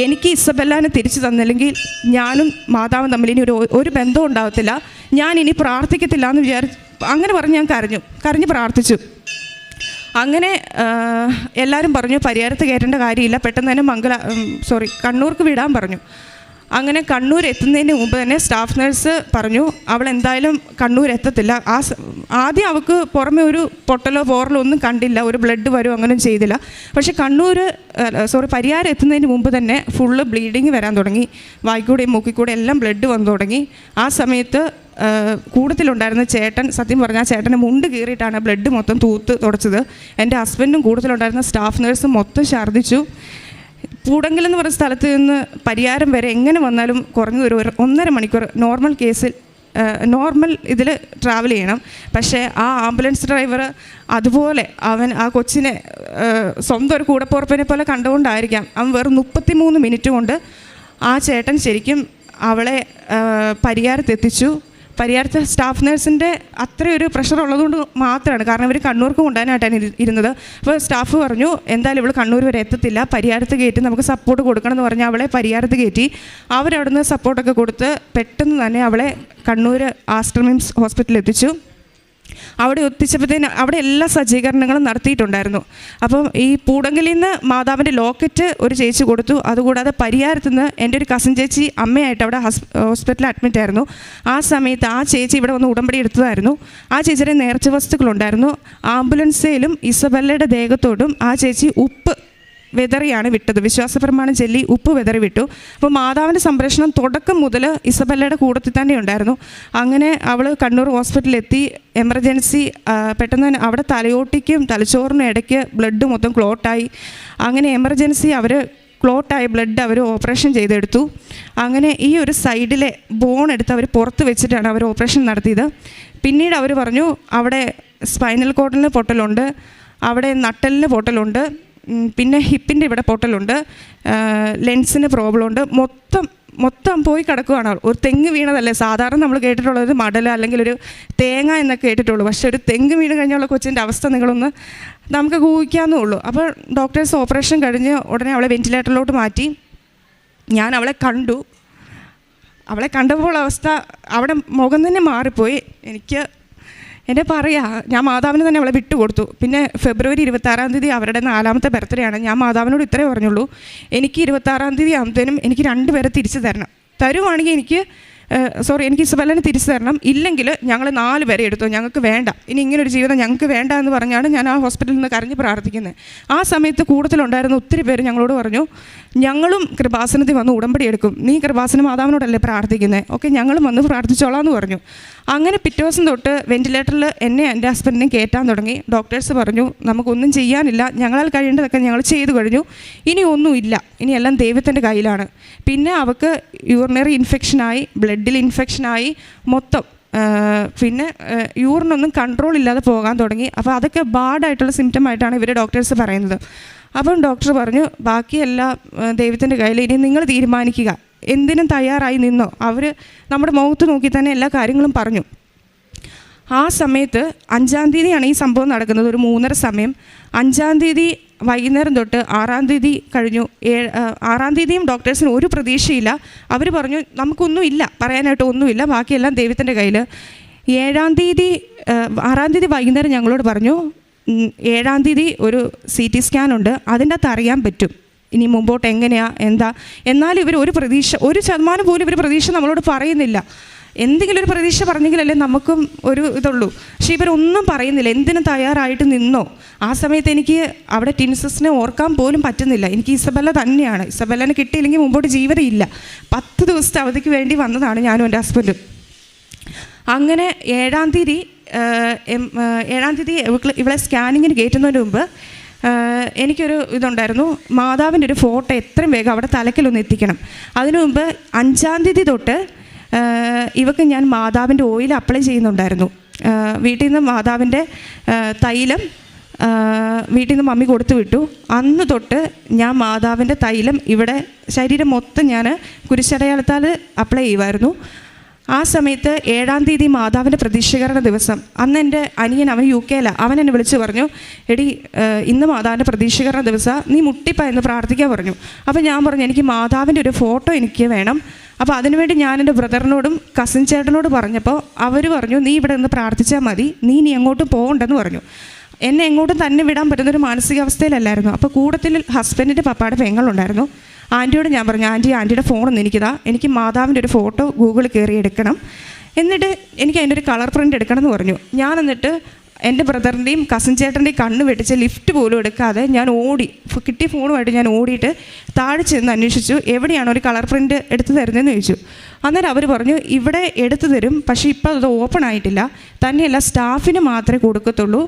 എനിക്ക് ഇസബെല്ലാനെ തിരിച്ചു തന്നില്ലെങ്കിൽ ഞാനും മാതാവും തമ്മിൽ ഇനി ഒരു ബന്ധവും ഉണ്ടാകത്തില്ല, ഞാൻ ഇനി പ്രാർത്ഥിക്കത്തില്ല എന്ന് അങ്ങനെ പറഞ്ഞ് ഞാൻ കരഞ്ഞ് പ്രാർത്ഥിച്ചു. അങ്ങനെ എല്ലാവരും പറഞ്ഞു പരിയാരത്ത് കയറ്റേണ്ട കാര്യമില്ല, പെട്ടെന്ന് തന്നെ കണ്ണൂർക്ക് വിടാൻ പറഞ്ഞു. അങ്ങനെ കണ്ണൂർ എത്തുന്നതിന് മുമ്പ് തന്നെ സ്റ്റാഫ് നഴ്സ് പറഞ്ഞു അവൾ എന്തായാലും കണ്ണൂർ എത്തത്തില്ല. ആദ്യം അവൾക്ക് പുറമെ ഒരു പൊട്ടലോ പോറലോ ഒന്നും കണ്ടില്ല, ഒരു ബ്ലഡ് വരുമോ അങ്ങനെയും ചെയ്തില്ല. പക്ഷേ പരിയാരം എത്തുന്നതിന് മുമ്പ് തന്നെ ഫുള്ള് ബ്ലീഡിങ് വരാൻ തുടങ്ങി, വായിക്കൂടെയും മൂക്കിക്കൂടെ എല്ലാം ബ്ലഡ് വന്നു തുടങ്ങി. ആ സമയത്ത് കൂട്ടത്തിലുണ്ടായിരുന്ന ചേട്ടൻ, സത്യം പറഞ്ഞാൽ ചേട്ടനെ മുണ്ട് കീറിയിട്ടാണ് ബ്ലഡ് മൊത്തം തൂത്ത് തുടച്ചത്. എൻ്റെ ഹസ്ബൻഡും കൂട്ടത്തിലുണ്ടായിരുന്ന സ്റ്റാഫ് നഴ്സും മൊത്തം ഛർദ്ദിച്ചു. പൂടങ്കൽ എന്ന് പറയുന്ന സ്ഥലത്ത് നിന്ന് പരിയാരം വരെ എങ്ങനെ വന്നാലും കുറഞ്ഞത് ഒരു 1.5 മണിക്കൂർ നോർമൽ ഇതിൽ ട്രാവൽ ചെയ്യണം. പക്ഷേ ആ ആംബുലൻസ് ഡ്രൈവർ അതുപോലെ ആ കൊച്ചിനെ സ്വന്തം ഒരു കൂടപ്പുറപ്പിനെ പോലെ കണ്ടുകൊണ്ടായിരിക്കാം അവൻ വെറും 33 മിനിറ്റ് കൊണ്ട് ആ ചേട്ടൻ ശരിക്കും അവളെ പരിയാരത്തെത്തിച്ചു. പരിയാരത്തെ സ്റ്റാഫ് നഴ്സിൻ്റെ അത്രയൊരു പ്രഷർ ഉള്ളതുകൊണ്ട് മാത്രമാണ്, കാരണം ഇവർ കണ്ണൂർക്ക് കൊണ്ടുപോകാനായിട്ടാണ് ഇരുന്നത്. അപ്പോൾ സ്റ്റാഫ് പറഞ്ഞു എന്തായാലും ഇവൾ കണ്ണൂർ വരെ എത്തത്തില്ല, പരിയാരത്ത് കയറ്റി നമുക്ക് സപ്പോർട്ട് കൊടുക്കണം എന്ന് പറഞ്ഞ് അവളെ പരിയാരത്ത് കയറ്റി. അവരവിടുന്ന് സപ്പോർട്ടൊക്കെ കൊടുത്ത് പെട്ടെന്ന് തന്നെ അവളെ കണ്ണൂർ ആസ്റ്റർ മിംസ് ഹോസ്പിറ്റലിൽ എത്തിച്ചു. അവിടെ എത്തിച്ചപ്പോഴത്തേന് അവിടെ എല്ലാ സജ്ജീകരണങ്ങളും നടത്തിയിട്ടുണ്ടായിരുന്നു. അപ്പം ഈ പൂടങ്കലിൽ നിന്ന് മാതാവിൻ്റെ ലോക്കറ്റ് ഒരു ചേച്ചി കൊടുത്തു. അതുകൂടാതെ പരിയാരത്തു നിന്ന് എൻ്റെ ഒരു കസിൻ ചേച്ചി അമ്മയായിട്ട് അവിടെ ഹോസ്പിറ്റലിൽ അഡ്മിറ്റ് ആയിരുന്നു. ആ സമയത്ത് ആ ചേച്ചി ഇവിടെ വന്ന് ഉടമ്പടി എടുത്തതായിരുന്നു. ആ ചേച്ചിയുടെ നേർച്ച വസ്തുക്കളുണ്ടായിരുന്നു. ആംബുലൻസിലും ഇസബല്ലയുടെ ദേഹത്തോടും ആ ചേച്ചി ഉപ്പ് വെതറിയാണ് വിട്ടത്, വിശ്വാസപ്രമാണം ചൊല്ലി ഉപ്പ് വെതറി വിട്ടു. അപ്പോൾ മാതാവിൻ്റെ സംരക്ഷണം തുടക്കം മുതൽ ഇസബല്ലയുടെ കൂട്ടത്തിൽ തന്നെ ഉണ്ടായിരുന്നു. അങ്ങനെ അവൾ കണ്ണൂർ ഹോസ്പിറ്റലിലെത്തി. എമർജൻസി പെട്ടെന്ന് തന്നെ അവിടെ തലയോട്ടിക്കും തലച്ചോറിനും ഇടയ്ക്ക് ബ്ലഡ് മൊത്തം ക്ലോട്ടായി. അങ്ങനെ എമർജൻസി അവർ ക്ലോട്ടായ ബ്ലഡ് അവർ ഓപ്പറേഷൻ ചെയ്തെടുത്തു. അങ്ങനെ ഈ ഒരു സൈഡിലെ ബോൺ എടുത്ത് അവർ പുറത്ത് വെച്ചിട്ടാണ് അവർ ഓപ്പറേഷൻ നടത്തിയത്. പിന്നീട് അവർ പറഞ്ഞു അവിടെ സ്പൈനൽ കോഡിന് പൊട്ടലുണ്ട്, അവിടെ നട്ടലിന് പൊട്ടലുണ്ട്, പിന്നെ ഹിപ്പിൻ്റെ ഇവിടെ പൊട്ടലുണ്ട്, ലെൻസിന് പ്രോബ്ലം ഉണ്ട്, മൊത്തം പോയി കിടക്കുകയാണ്. ഒരു തെങ്ങ് വീണതല്ലേ, സാധാരണ നമ്മൾ കേട്ടിട്ടുള്ളത് മടല അല്ലെങ്കിൽ ഒരു തേങ്ങ എന്നൊക്കെ കേട്ടിട്ടുള്ളൂ. പക്ഷേ ഒരു തെങ്ങ് വീണ് കഴിഞ്ഞുള്ള കൊച്ചിൻ്റെ അവസ്ഥ നിങ്ങളൊന്ന് നമുക്ക് ഊഹിക്കാവുന്നേ ഉള്ളൂ. അപ്പോൾ ഡോക്ടേഴ്സ് ഓപ്പറേഷൻ കഴിഞ്ഞ് ഉടനെ അവളെ വെൻറ്റിലേറ്ററിലോട്ട് മാറ്റി. ഞാൻ അവളെ കണ്ടപ്പോൾ അവസ്ഥ അവിടെ മുഖം തന്നെ മാറിപ്പോയി. എൻ്റെ ഞാൻ മാതാവിന് തന്നെ അവളെ വിട്ടുകൊടുത്തു. പിന്നെ ഫെബ്രുവരി 26-ാം തീയതി അവരുടെ 4ാമത്തെ ബർത്ത്ഡേ ആണ്. ഞാൻ മാതാവിനോട് ഇത്രേ പറഞ്ഞുള്ളൂ, എനിക്ക് 26-ാം തീയതി ആകുമ്പോഴത്തേനും എനിക്ക് 2 പേരെ തിരിച്ചു തരുവാണെങ്കിൽ എനിക്ക് ഇസബല്ലനെ തിരിച്ചു തരണം, ഇല്ലെങ്കിൽ ഞങ്ങൾ 4 പേരെ എടുത്തു, ഞങ്ങൾക്ക് വേണ്ട, ഇനി ഇങ്ങനൊരു ജീവിതം ഞങ്ങൾക്ക് വേണ്ട എന്ന് പറഞ്ഞാണ് ഞാൻ ആ ഹോസ്പിറ്റലിൽ നിന്ന് കരഞ്ഞ് പ്രാർത്ഥിക്കുന്നത്. ആ സമയത്ത് കൂട്ടത്തിലുണ്ടായിരുന്ന ഒത്തിരി പേര് ഞങ്ങളോട് പറഞ്ഞു ഞങ്ങളും കൃപാസനത്തിൽ വന്ന് ഉടമ്പടി എടുക്കും, നീ കൃപാസന മാതാവിനോടല്ലേ പ്രാർത്ഥിക്കുന്നത്, ഓക്കെ ഞങ്ങളും വന്ന് പ്രാർത്ഥിച്ചോളാം എന്ന് പറഞ്ഞു. അങ്ങനെ പിറ്റേ ദിവസം തൊട്ട് വെൻറ്റിലേറ്ററിൽ എന്നെ എൻ്റെ ഹസ്ബൻഡിനെ കയറ്റാൻ തുടങ്ങി. ഡോക്ടേഴ്സ് പറഞ്ഞു നമുക്കൊന്നും ചെയ്യാനില്ല, ഞങ്ങളാൽ കഴിയേണ്ടതൊക്കെ ഞങ്ങൾ ചെയ്തു കഴിഞ്ഞു, ഇനി ഒന്നുമില്ല, ഇനി എല്ലാം ദൈവത്തിൻ്റെ കയ്യിലാണ്. പിന്നെ അവൾക്ക് യൂറിനറി ഇൻഫെക്ഷനായി, ബ്ലഡിൽ ഇൻഫെക്ഷനായി, മൊത്തം പിന്നെ യൂറിനൊന്നും കൺട്രോൾ ഇല്ലാതെ പോകാൻ തുടങ്ങി. അപ്പോൾ അതൊക്കെ ബാഡായിട്ടുള്ള സിംറ്റം ആയിട്ടാണ് ഇവർ ഡോക്ടേഴ്സ് പറയുന്നത്. അപ്പം ഡോക്ടർ പറഞ്ഞു ബാക്കിയെല്ലാം ദൈവത്തിൻ്റെ കയ്യിൽ, ഇനി നിങ്ങൾ തീരുമാനിക്കുക, എന്തിനും തയ്യാറായി നിന്നോ. അവർ നമ്മുടെ മുഖത്ത് നോക്കി തന്നെ എല്ലാ കാര്യങ്ങളും പറഞ്ഞു. ആ സമയത്ത് 5-ാം തീയതിയാണ് ഈ സംഭവം നടക്കുന്നത്, ഒരു 3:30 സമയം. 5-ാം തീയതി വൈകുന്നേരം തൊട്ട് 6-ാം തീയതി കഴിഞ്ഞു. 6-ാം തീയതിയും ഡോക്ടേഴ്സിന് ഒരു പ്രതീക്ഷയില്ല. അവർ പറഞ്ഞു നമുക്കൊന്നും ഇല്ല, പറയാനായിട്ട് ഒന്നുമില്ല, ബാക്കിയെല്ലാം ദൈവത്തിൻ്റെ കയ്യിൽ. 6-ാം തീയതി വൈകുന്നേരം ഞങ്ങളോട് പറഞ്ഞു 7-ാം തീയതി ഒരു CT സ്കാൻ ഉണ്ട്, അതിൻ്റെ അകത്ത് അറിയാൻ പറ്റും ഇനി മുമ്പോട്ട് എങ്ങനെയാണ് എന്താ. എന്നാലും ഇവർ ഒരു പ്രതീക്ഷ, 1% പോലും ഇവർ പ്രതീക്ഷ നമ്മളോട് പറയുന്നില്ല. എന്തെങ്കിലും ഒരു പ്രതീക്ഷ പറഞ്ഞെങ്കിലല്ലേ നമുക്കും ഒരു ഇതുള്ളൂ. പക്ഷേ ഇവരൊന്നും പറയുന്നില്ല, എന്തിനും തയ്യാറായിട്ട് നിന്നോ. ആ സമയത്ത് എനിക്ക് അവിടെ ടിൻസസിനെ ഓർക്കാൻ പോലും പറ്റുന്നില്ല. എനിക്ക് ഇസബല്ല തന്നെയാണ്, ഇസബല്ലനെ കിട്ടിയില്ലെങ്കിൽ മുമ്പോട്ട് ജീവിതമില്ല. 10 ദിവസത്തെ അവധിക്ക് വേണ്ടി വന്നതാണ് ഞാനും എൻ്റെ ഹസ്ബൻഡും. അങ്ങനെ 7-ാം തീയതി ഇവളെ സ്കാനിങ്ങിന് കയറ്റുന്നതിന് മുമ്പ് എനിക്കൊരു ഇതുണ്ടായിരുന്നു, മാതാവിൻ്റെ ഒരു ഫോട്ടോ എത്രയും വേഗം അവിടെ തലക്കിലൊന്ന് എത്തിക്കണം. അതിനു മുമ്പ് 5-ാം തീയതി തൊട്ട് ഇവക്ക് ഞാൻ മാതാവിൻ്റെ ഓയിൽ അപ്ലൈ ചെയ്യുന്നുണ്ടായിരുന്നു. വീട്ടിൽ നിന്ന് മാതാവിൻ്റെ തൈലം വീട്ടിൽ നിന്ന് മമ്മി കൊടുത്തു വിട്ടു. അന്ന് തൊട്ട് ഞാൻ മാതാവിൻ്റെ തൈലം ഇവിടെ ശരീരം മൊത്തം ഞാൻ കുരിശടയാളത്താൽ അപ്ലൈ ചെയ്യുമായിരുന്നു. ആ സമയത്ത് 7-ാം തീയതി മാതാവിൻ്റെ പ്രതീക്ഷീകരണ ദിവസം, അന്ന് എൻ്റെ അനിയൻ, അവൻ UK അവൻ എന്നെ വിളിച്ച് പറഞ്ഞു എടി ഇന്ന് മാതാവിൻ്റെ പ്രതീക്ഷീകരണ ദിവസം, നീ മുട്ടിപ്പ എന്ന് പ്രാർത്ഥിക്കാൻ പറഞ്ഞു. അപ്പോൾ ഞാൻ പറഞ്ഞു എനിക്ക് മാതാവിൻ്റെ ഒരു ഫോട്ടോ എനിക്ക് വേണം. അപ്പോൾ അതിനുവേണ്ടി ഞാൻ എൻ്റെ ബ്രദറിനോടും കസിൻ ചേട്ടനോട് പറഞ്ഞപ്പോൾ അവർ പറഞ്ഞു നീ ഇവിടെ നിന്ന് പ്രാർത്ഥിച്ചാൽ മതി, നീ ഇനി എങ്ങോട്ടും പോകണ്ടെന്ന് പറഞ്ഞു. എന്നെ എങ്ങോട്ടും തന്നെ വിടാൻ പറ്റുന്നൊരു മാനസികാവസ്ഥയിലല്ലായിരുന്നു. അപ്പോൾ കൂട്ടത്തിൽ ഹസ്ബൻഡിൻ്റെ പപ്പായുടെ പെങ്ങളുണ്ടായിരുന്നു. ആൻറ്റിയോട് ഞാൻ പറഞ്ഞു, ആൻറ്റിയുടെ ഫോണൊന്നും എനിക്കിതാ, എനിക്ക് മാതാവിൻ്റെ ഒരു ഫോട്ടോ ഗൂഗിളിൽ കയറി എടുക്കണം, എന്നിട്ട് എനിക്ക് അതിൻ്റെ ഒരു കളർ പ്രിൻ്റ് എടുക്കണം എന്ന് പറഞ്ഞു. ഞാൻ എന്നിട്ട് എൻ്റെ ബ്രദറിൻ്റെയും കസിൻ ചേട്ടൻ്റെയും കണ്ണ് വെട്ടിച്ച് ലിഫ്റ്റ് പോലും എടുക്കാതെ ഞാൻ ഓടി, കിട്ടിയ ഫോണുമായിട്ട് ഞാൻ ഓടിയിട്ട് താഴെ ചെന്ന് അന്വേഷിച്ചു, എവിടെയാണ് ഒരു കളർ പ്രിൻ്റ് എടുത്തു തരുന്നതെന്ന് ചോദിച്ചു. അന്നേരം അവർ പറഞ്ഞു, ഇവിടെ എടുത്തു തരും, പക്ഷേ ഇപ്പോൾ അത് ഓപ്പൺ ആയിട്ടില്ല, തന്നെയല്ല സ്റ്റാഫിന് മാത്രമേ കൊടുക്കത്തുള്ളൂ,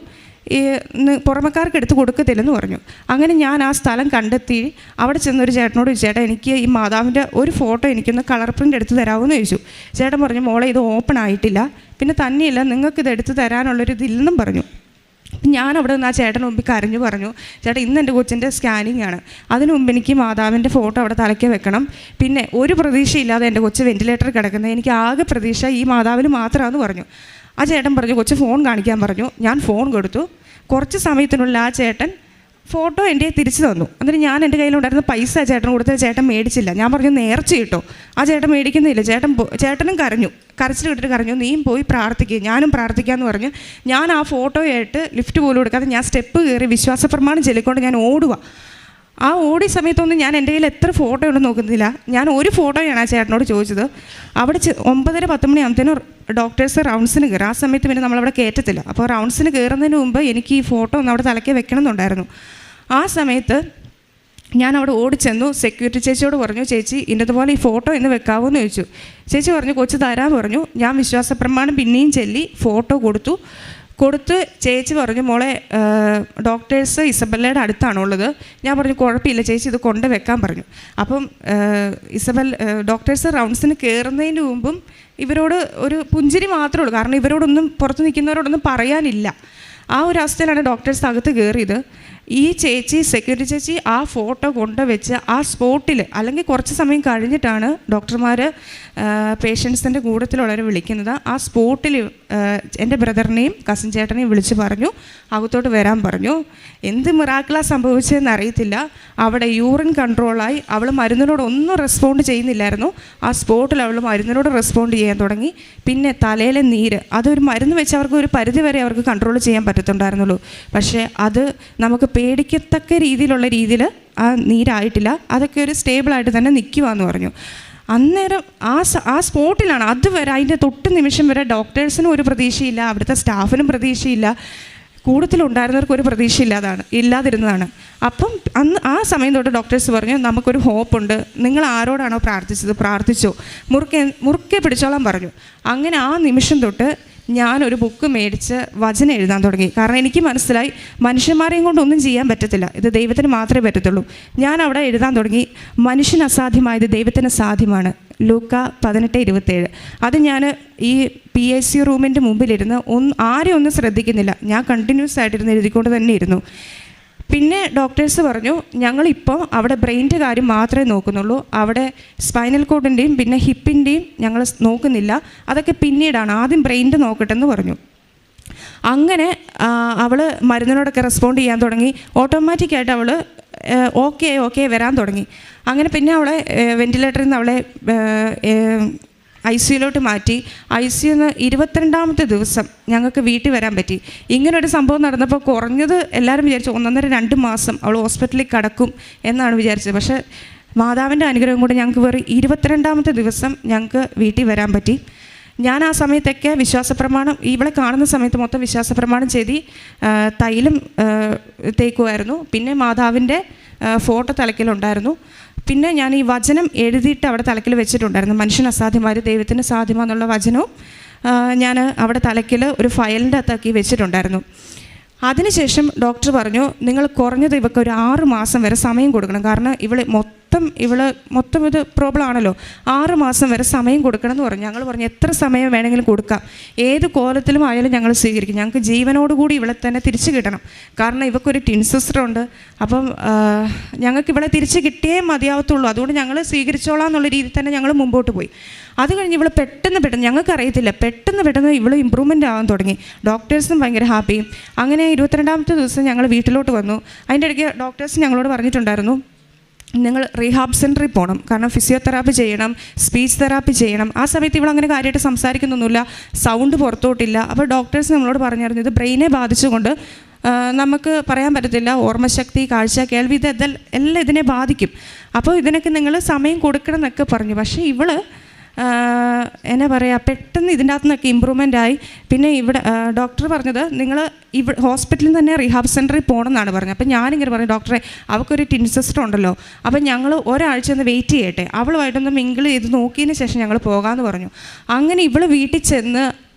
പുറമക്കാർക്ക് എടുത്ത് കൊടുക്കത്തില്ലെന്ന് പറഞ്ഞു. അങ്ങനെ ഞാൻ ആ സ്ഥലം കണ്ടെത്തി അവിടെ ചെന്നൊരു ചേട്ടനോട് ചോദിച്ചു, ചേട്ടാ എനിക്ക് ഈ മാതാവിൻ്റെ ഒരു ഫോട്ടോ എനിക്കൊന്ന് കളർ പ്രിൻ്റ് എടുത്ത് തരാമെന്ന് ചോദിച്ചു. ചേട്ടൻ പറഞ്ഞു, മോളെ ഇത് ഓപ്പൺ ആയിട്ടില്ല, പിന്നെ തന്നെയല്ല നിങ്ങൾക്കിത് എടുത്ത് തരാനുള്ളൊരു ഇതില്ലെന്നും പറഞ്ഞു. ഞാൻ അവിടെ നിന്ന് ആ ചേട്ടന് മുമ്പിൽ കരഞ്ഞു പറഞ്ഞു, ചേട്ടാ ഇന്ന് എൻ്റെ കൊച്ചിൻ്റെ സ്കാനിങ് ആണ്, അതിനു മുമ്പ് എനിക്ക് മാതാവിൻ്റെ ഫോട്ടോ അവിടെ തലയ്ക്ക് വെക്കണം, പിന്നെ ഒരു പ്രതീക്ഷയില്ലാതെ എൻ്റെ കൊച്ച് വെൻറ്റിലേറ്ററിൽ കിടക്കുന്നത്, എനിക്ക് ആകെ പ്രതീക്ഷ ഈ മാതാവിൽ മാത്രമാണെന്ന് പറഞ്ഞു. ആ ചേട്ടൻ പറഞ്ഞു, കൊച്ച് ഫോൺ കാണിക്കാൻ പറഞ്ഞു. ഞാൻ ഫോൺ കൊടുത്തു. കുറച്ച് സമയത്തിനുള്ളിൽ ആ ചേട്ടൻ ഫോട്ടോ എൻ്റെ തിരിച്ചു തന്നു. എന്നിട്ട് ഞാൻ എൻ്റെ കയ്യിലുണ്ടായിരുന്ന പൈസ ചേട്ടൻ കൊടുത്തത് ചേട്ടൻ മേടിച്ചില്ല. ഞാൻ പറഞ്ഞു, നേർച്ച കിട്ടോ. ആ ചേട്ടൻ മേടിക്കുന്നില്ല. ചേട്ടനും കരഞ്ഞു, കരച്ചിൽ കിട്ടിട്ട് കരഞ്ഞു, നീയും പോയി പ്രാർത്ഥിക്കുക, ഞാനും പ്രാർത്ഥിക്കാമെന്ന് പറഞ്ഞു. ഞാൻ ആ ഫോട്ടോയായിട്ട് ലിഫ്റ്റ് പോലും എടുക്കാതെ ഞാൻ സ്റ്റെപ്പ് കയറി വിശ്വാസ പ്രമാണം ചൊല്ലിക്കൊണ്ട് ഞാൻ ഓടുക. ആ ഓടിയ സമയത്തൊന്നും ഞാൻ എൻ്റെ കയ്യിൽ എത്ര ഫോട്ടോ ഉണ്ടെന്ന് നോക്കുന്നില്ല. ഞാൻ ഒരു ഫോട്ടോയാണ് ആ ചേട്ടനോട് ചോദിച്ചത്. അവിടെ 9:30-10 മണിയാകുമ്പോഴത്തേനും ഡോക്ടേഴ്സ് റൗണ്ട്സിന് കയറും. ആ സമയത്ത് പിന്നെ നമ്മളവിടെ കയറ്റത്തില്ല. അപ്പോൾ റൗണ്ട്സിന് കയറുന്നതിന് മുമ്പ് എനിക്ക് ഈ ഫോട്ടോ ഒന്ന് അവിടെ തലയ്ക്ക് വെക്കണമെന്നുണ്ടായിരുന്നു. ആ സമയത്ത് ഞാൻ അവിടെ ഓടിച്ചെന്നു. സെക്യൂരിറ്റി ചേച്ചിയോട് പറഞ്ഞു, ചേച്ചി ഇന്നതുപോലെ ഈ ഫോട്ടോ ഇന്ന് വെക്കാവോ എന്ന് ചോദിച്ചു. ചേച്ചി പറഞ്ഞു, കൊച്ചു തരാമെന്ന് പറഞ്ഞു. ഞാൻ വിശ്വാസപ്രമാണം പിന്നെയും ചൊല്ലി ഫോട്ടോ കൊടുത്ത് ചേച്ചി പറഞ്ഞു, മോളെ ഡോക്ടേഴ്സ് ഇസബല്ലയുടെ അടുത്താണുള്ളത്. ഞാൻ പറഞ്ഞു, കുഴപ്പമില്ല ചേച്ചി, ഇത് കൊണ്ട് വെക്കാൻ പറഞ്ഞു. അപ്പം ഡോക്ടേഴ്സ് റൗണ്ട്സിന് കയറുന്നതിന് മുമ്പും ഇവരോട് ഒരു പുഞ്ചിരി മാത്രമേ ഉള്ളൂ, കാരണം ഇവരോടൊന്നും പുറത്ത് നിൽക്കുന്നവരോടൊന്നും പറയാനില്ല. ആ ഒരു അവസ്ഥയിലാണ് ഡോക്ടേഴ്സ് അകത്ത് കയറിയത്. ഈ ചേച്ചി, സെക്യൂരിറ്റി ചേച്ചി ആ ഫോട്ടോ കൊണ്ടുവച്ച് ആ സ്പോട്ടിൽ, അല്ലെങ്കിൽ കുറച്ച് സമയം കഴിഞ്ഞിട്ടാണ് ഡോക്ടർമാർ പേഷ്യൻസിൻ്റെ കൂട്ടത്തിലുള്ളവരെ വിളിക്കുന്നത്. ആ സ്പോട്ടിൽ എൻ്റെ ബ്രദറിനെയും കസിൻ ചേട്ടനെയും വിളിച്ച് പറഞ്ഞു, അകത്തോട്ട് വരാൻ പറഞ്ഞു. എന്ത് മിറാക്കിളാ സംഭവിച്ചതെന്ന് അറിയത്തില്ല. അവിടെ യൂറിൻ കൺട്രോളായി. അവൾ മരുന്നിനോട് ഒന്നും റെസ്പോണ്ട് ചെയ്യുന്നില്ലായിരുന്നു. ആ സ്പോട്ടിൽ അവൾ മരുന്നിനോട് റെസ്പോണ്ട് ചെയ്യാൻ തുടങ്ങി. പിന്നെ തലയിലെ നീര്, അതൊരു മരുന്ന് വെച്ച് അവർക്ക് ഒരു പരിധി വരെ അവർക്ക് കൺട്രോൾ ചെയ്യാൻ പറ്റത്തുണ്ടായിരുന്നുള്ളൂ. പക്ഷേ അത് നമുക്ക് പേടിക്കത്തക്ക രീതിയിൽ ആ നീരായിട്ടില്ല. അതൊക്കെ ഒരു സ്റ്റേബിളായിട്ട് തന്നെ നിൽക്കുവാന്ന് പറഞ്ഞു. അന്നേരം ആ സ്പോട്ടിലാണ്. അതുവരെ അതിൻ്റെ തൊട്ട് നിമിഷം വരെ ഡോക്ടേഴ്സിനും ഒരു പ്രതീക്ഷയില്ല, അവിടുത്തെ സ്റ്റാഫിനും പ്രതീക്ഷയില്ല, കൂട്ടത്തിലുണ്ടായിരുന്നവർക്ക് ഒരു പ്രതീക്ഷ ഇല്ലാതിരുന്നതാണ്. അപ്പം ആ സമയം തൊട്ട് ഡോക്ടേഴ്സ് പറഞ്ഞു, നമുക്കൊരു ഹോപ്പുണ്ട്, നിങ്ങൾ ആരോടാണോ പ്രാർത്ഥിച്ചത് പ്രാർത്ഥിച്ചോ, മുറുക്കെ പിടിച്ചോളാൻ പറഞ്ഞു. അങ്ങനെ ആ നിമിഷം തൊട്ട് ഞാനൊരു ബുക്ക് മേടിച്ച് വചനം എഴുതാൻ തുടങ്ങി. കാരണം എനിക്ക് മനസ്സിലായി, മനുഷ്യന്മാരെയും കൊണ്ടൊന്നും ചെയ്യാൻ പറ്റത്തില്ല, ഇത് ദൈവത്തിന് മാത്രമേ പറ്റത്തുള്ളൂ. ഞാൻ അവിടെ എഴുതാൻ തുടങ്ങി, മനുഷ്യന് അസാധ്യമായത് ദൈവത്തിന് സാധ്യമാണ്, ലൂക്ക 18:27. അത് ഞാൻ ഈ PIC റൂമിൻ്റെ മുമ്പിലിരുന്ന് ആരെയും ഒന്നും ശ്രദ്ധിക്കുന്നില്ല, ഞാൻ കണ്ടിന്യൂസ് ആയിട്ടിരുന്ന് എഴുതിക്കൊണ്ട് തന്നെ ഇരുന്നു. പിന്നെ ഡോക്ടേഴ്സ് പറഞ്ഞു, ഞങ്ങളിപ്പോൾ അവിടെ ബ്രെയിൻ്റെ കാര്യം മാത്രമേ നോക്കുന്നുള്ളൂ, അവിടെ സ്പൈനൽ കോഡിൻ്റെയും പിന്നെ ഹിപ്പിൻ്റെയും ഞങ്ങൾ നോക്കുന്നില്ല, അതൊക്കെ പിന്നീടാണ്, ആദ്യം ബ്രെയിൻ്റെ നോക്കട്ടെ എന്ന് പറഞ്ഞു. അങ്ങനെ അവൾ മരുന്നിനോടൊക്കെ റെസ്പോണ്ട് ചെയ്യാൻ തുടങ്ങി. ഓട്ടോമാറ്റിക്കായിട്ട് അവൾ ഓക്കെ വരാൻ തുടങ്ങി. അങ്ങനെ പിന്നെ അവളെ വെൻറ്റിലേറ്ററിൽ നിന്ന് അവളെ ICUലോട്ട് മാറ്റി. ICUന്ന് 22ാമത്തെ ദിവസം ഞങ്ങൾക്ക് വീട്ടിൽ വരാൻ പറ്റി. ഇങ്ങനൊരു സംഭവം നടന്നപ്പോൾ കുറഞ്ഞത് എല്ലാവരും വിചാരിച്ചു 1.5-2 മാസം അവൾ ഹോസ്പിറ്റലിൽ കിടക്കും എന്നാണ് വിചാരിച്ചത്. പക്ഷേ മാതാവിൻ്റെ അനുഗ്രഹം കൊണ്ട് ഞങ്ങൾക്ക് വെറും 22ാമത്തെ ദിവസം ഞങ്ങൾക്ക് വീട്ടിൽ വരാൻ പറ്റി. ഞാൻ ആ സമയത്തൊക്കെ വിശ്വാസപ്രമാണം, ഇവളെ കാണുന്ന സമയത്ത് മൊത്തം വിശ്വാസപ്രമാണം ചെയ്ത് തൈലം തേക്കുമായിരുന്നു. പിന്നെ മാതാവിൻ്റെ ഫോട്ടോ തലക്കിലുണ്ടായിരുന്നു. പിന്നെ ഞാൻ ഈ വചനം എഴുതിയിട്ട് അവിടെ തലക്കിൽ വെച്ചിട്ടുണ്ടായിരുന്നു, മനുഷ്യന് അസാധ്യമായത് ദൈവത്തിന് സാധ്യമാണെന്നുള്ള വചനവും ഞാൻ അവിടെ തലക്കിൽ ഒരു ഫയലിൻ്റെ അകത്താക്കി വെച്ചിട്ടുണ്ടായിരുന്നു. അതിനുശേഷം ഡോക്ടർ പറഞ്ഞു, നിങ്ങൾ കുറഞ്ഞത് ഇവർക്ക് ഒരു 6 മാസം വരെ സമയം കൊടുക്കണം, കാരണം ഇവള് മൊത്തം ഇത് പ്രോബ്ലം ആണല്ലോ, 6 മാസം വരെ സമയം കൊടുക്കണം എന്ന് പറഞ്ഞു. ഞങ്ങൾ പറഞ്ഞു, എത്ര സമയം വേണമെങ്കിലും കൊടുക്കാം, ഏത് കോലത്തിലും ആയാലും ഞങ്ങൾ സ്വീകരിക്കും, ഞങ്ങൾക്ക് ജീവനോടുകൂടി ഇവളെ തന്നെ തിരിച്ചു കിട്ടണം, കാരണം ഇവക്കൊരു ട്വിൻ സിസ്റ്ററുണ്ട്, അപ്പം ഞങ്ങൾക്ക് ഇവളെ തിരിച്ച് കിട്ടിയേ മതിയാവത്തുള്ളൂ, അതുകൊണ്ട് ഞങ്ങൾ സ്വീകരിച്ചോളാം എന്നുള്ള രീതിയിൽ തന്നെ ഞങ്ങൾ മുമ്പോട്ട് പോയി. അത് കഴിഞ്ഞ് ഇവൾ പെട്ടെന്ന് ഞങ്ങൾക്കറിയത്തില്ല, പെട്ടെന്ന് ഇവൾ ഇമ്പ്രൂവ്മെൻ്റ് ആകാൻ തുടങ്ങി. ഡോക്ടേഴ്സും ഭയങ്കര ഹാപ്പിയും. അങ്ങനെ 22ാമത്തെ ദിവസം ഞങ്ങൾ വീട്ടിലോട്ട് വന്നു. അതിൻ്റെ ഇടയ്ക്ക് ഡോക്ടേഴ്സ് ഞങ്ങളോട് പറഞ്ഞിട്ടുണ്ടായിരുന്നു, നിങ്ങൾ റീഹാബ് സെൻറ്ററിൽ പോകണം, കാരണം ഫിസിയോതെറാപ്പി ചെയ്യണം, സ്പീച്ച് തെറാപ്പി ചെയ്യണം. ആ സമയത്ത് ഇവളങ്ങനെ കാര്യമായിട്ട് സംസാരിക്കുന്നൊന്നുമില്ല, സൗണ്ട് പുറത്തോട്ടില്ല. അപ്പോൾ ഡോക്ടേഴ്സ് നമ്മളോട് പറഞ്ഞായിരുന്നു, ഇത് ബ്രെയിനെ ബാധിച്ചുകൊണ്ട് നമുക്ക് പറയാൻ പറ്റത്തില്ല. ഓർമ്മശക്തി, കാഴ്ച, കേൾവി, എല്ലാം ഇതിനെ ബാധിക്കും. അപ്പോൾ ഇതിനൊക്കെ നിങ്ങൾ സമയം കൊടുക്കണം എന്നൊക്കെ പറഞ്ഞു. പക്ഷേ ഇവള് എന്നാ പറയുക, പെട്ടെന്ന് ഇതിൻ്റെ അകത്തു നിന്നൊക്കെ ഇമ്പ്രൂവ്മെൻ്റ് ആയി. പിന്നെ ഇവിടെ ഡോക്ടർ പറഞ്ഞത് നിങ്ങൾ ഹോസ്പിറ്റലിൽ തന്നെ റീഹാബ് സെൻറ്ററിൽ പോകണം എന്നാണ് പറഞ്ഞത്. അപ്പോൾ ഞാനിങ്ങനെ പറഞ്ഞു, ഡോക്ടറെ അവൾക്കൊരു ടിൻ സിസ്റ്റർ ഉണ്ടല്ലോ, അപ്പം ഞങ്ങൾ ഒരാഴ്ച ഒന്ന് വെയിറ്റ് ചെയ്യട്ടെ, അവളുമായിട്ടൊന്ന് മിങ്കിൾ ചെയ്ത് നോക്കിയതിന് ശേഷം ഞങ്ങൾ പോകാമെന്ന് പറഞ്ഞു. അങ്ങനെ ഇവൾ വീട്ടിൽ ചെന്ന്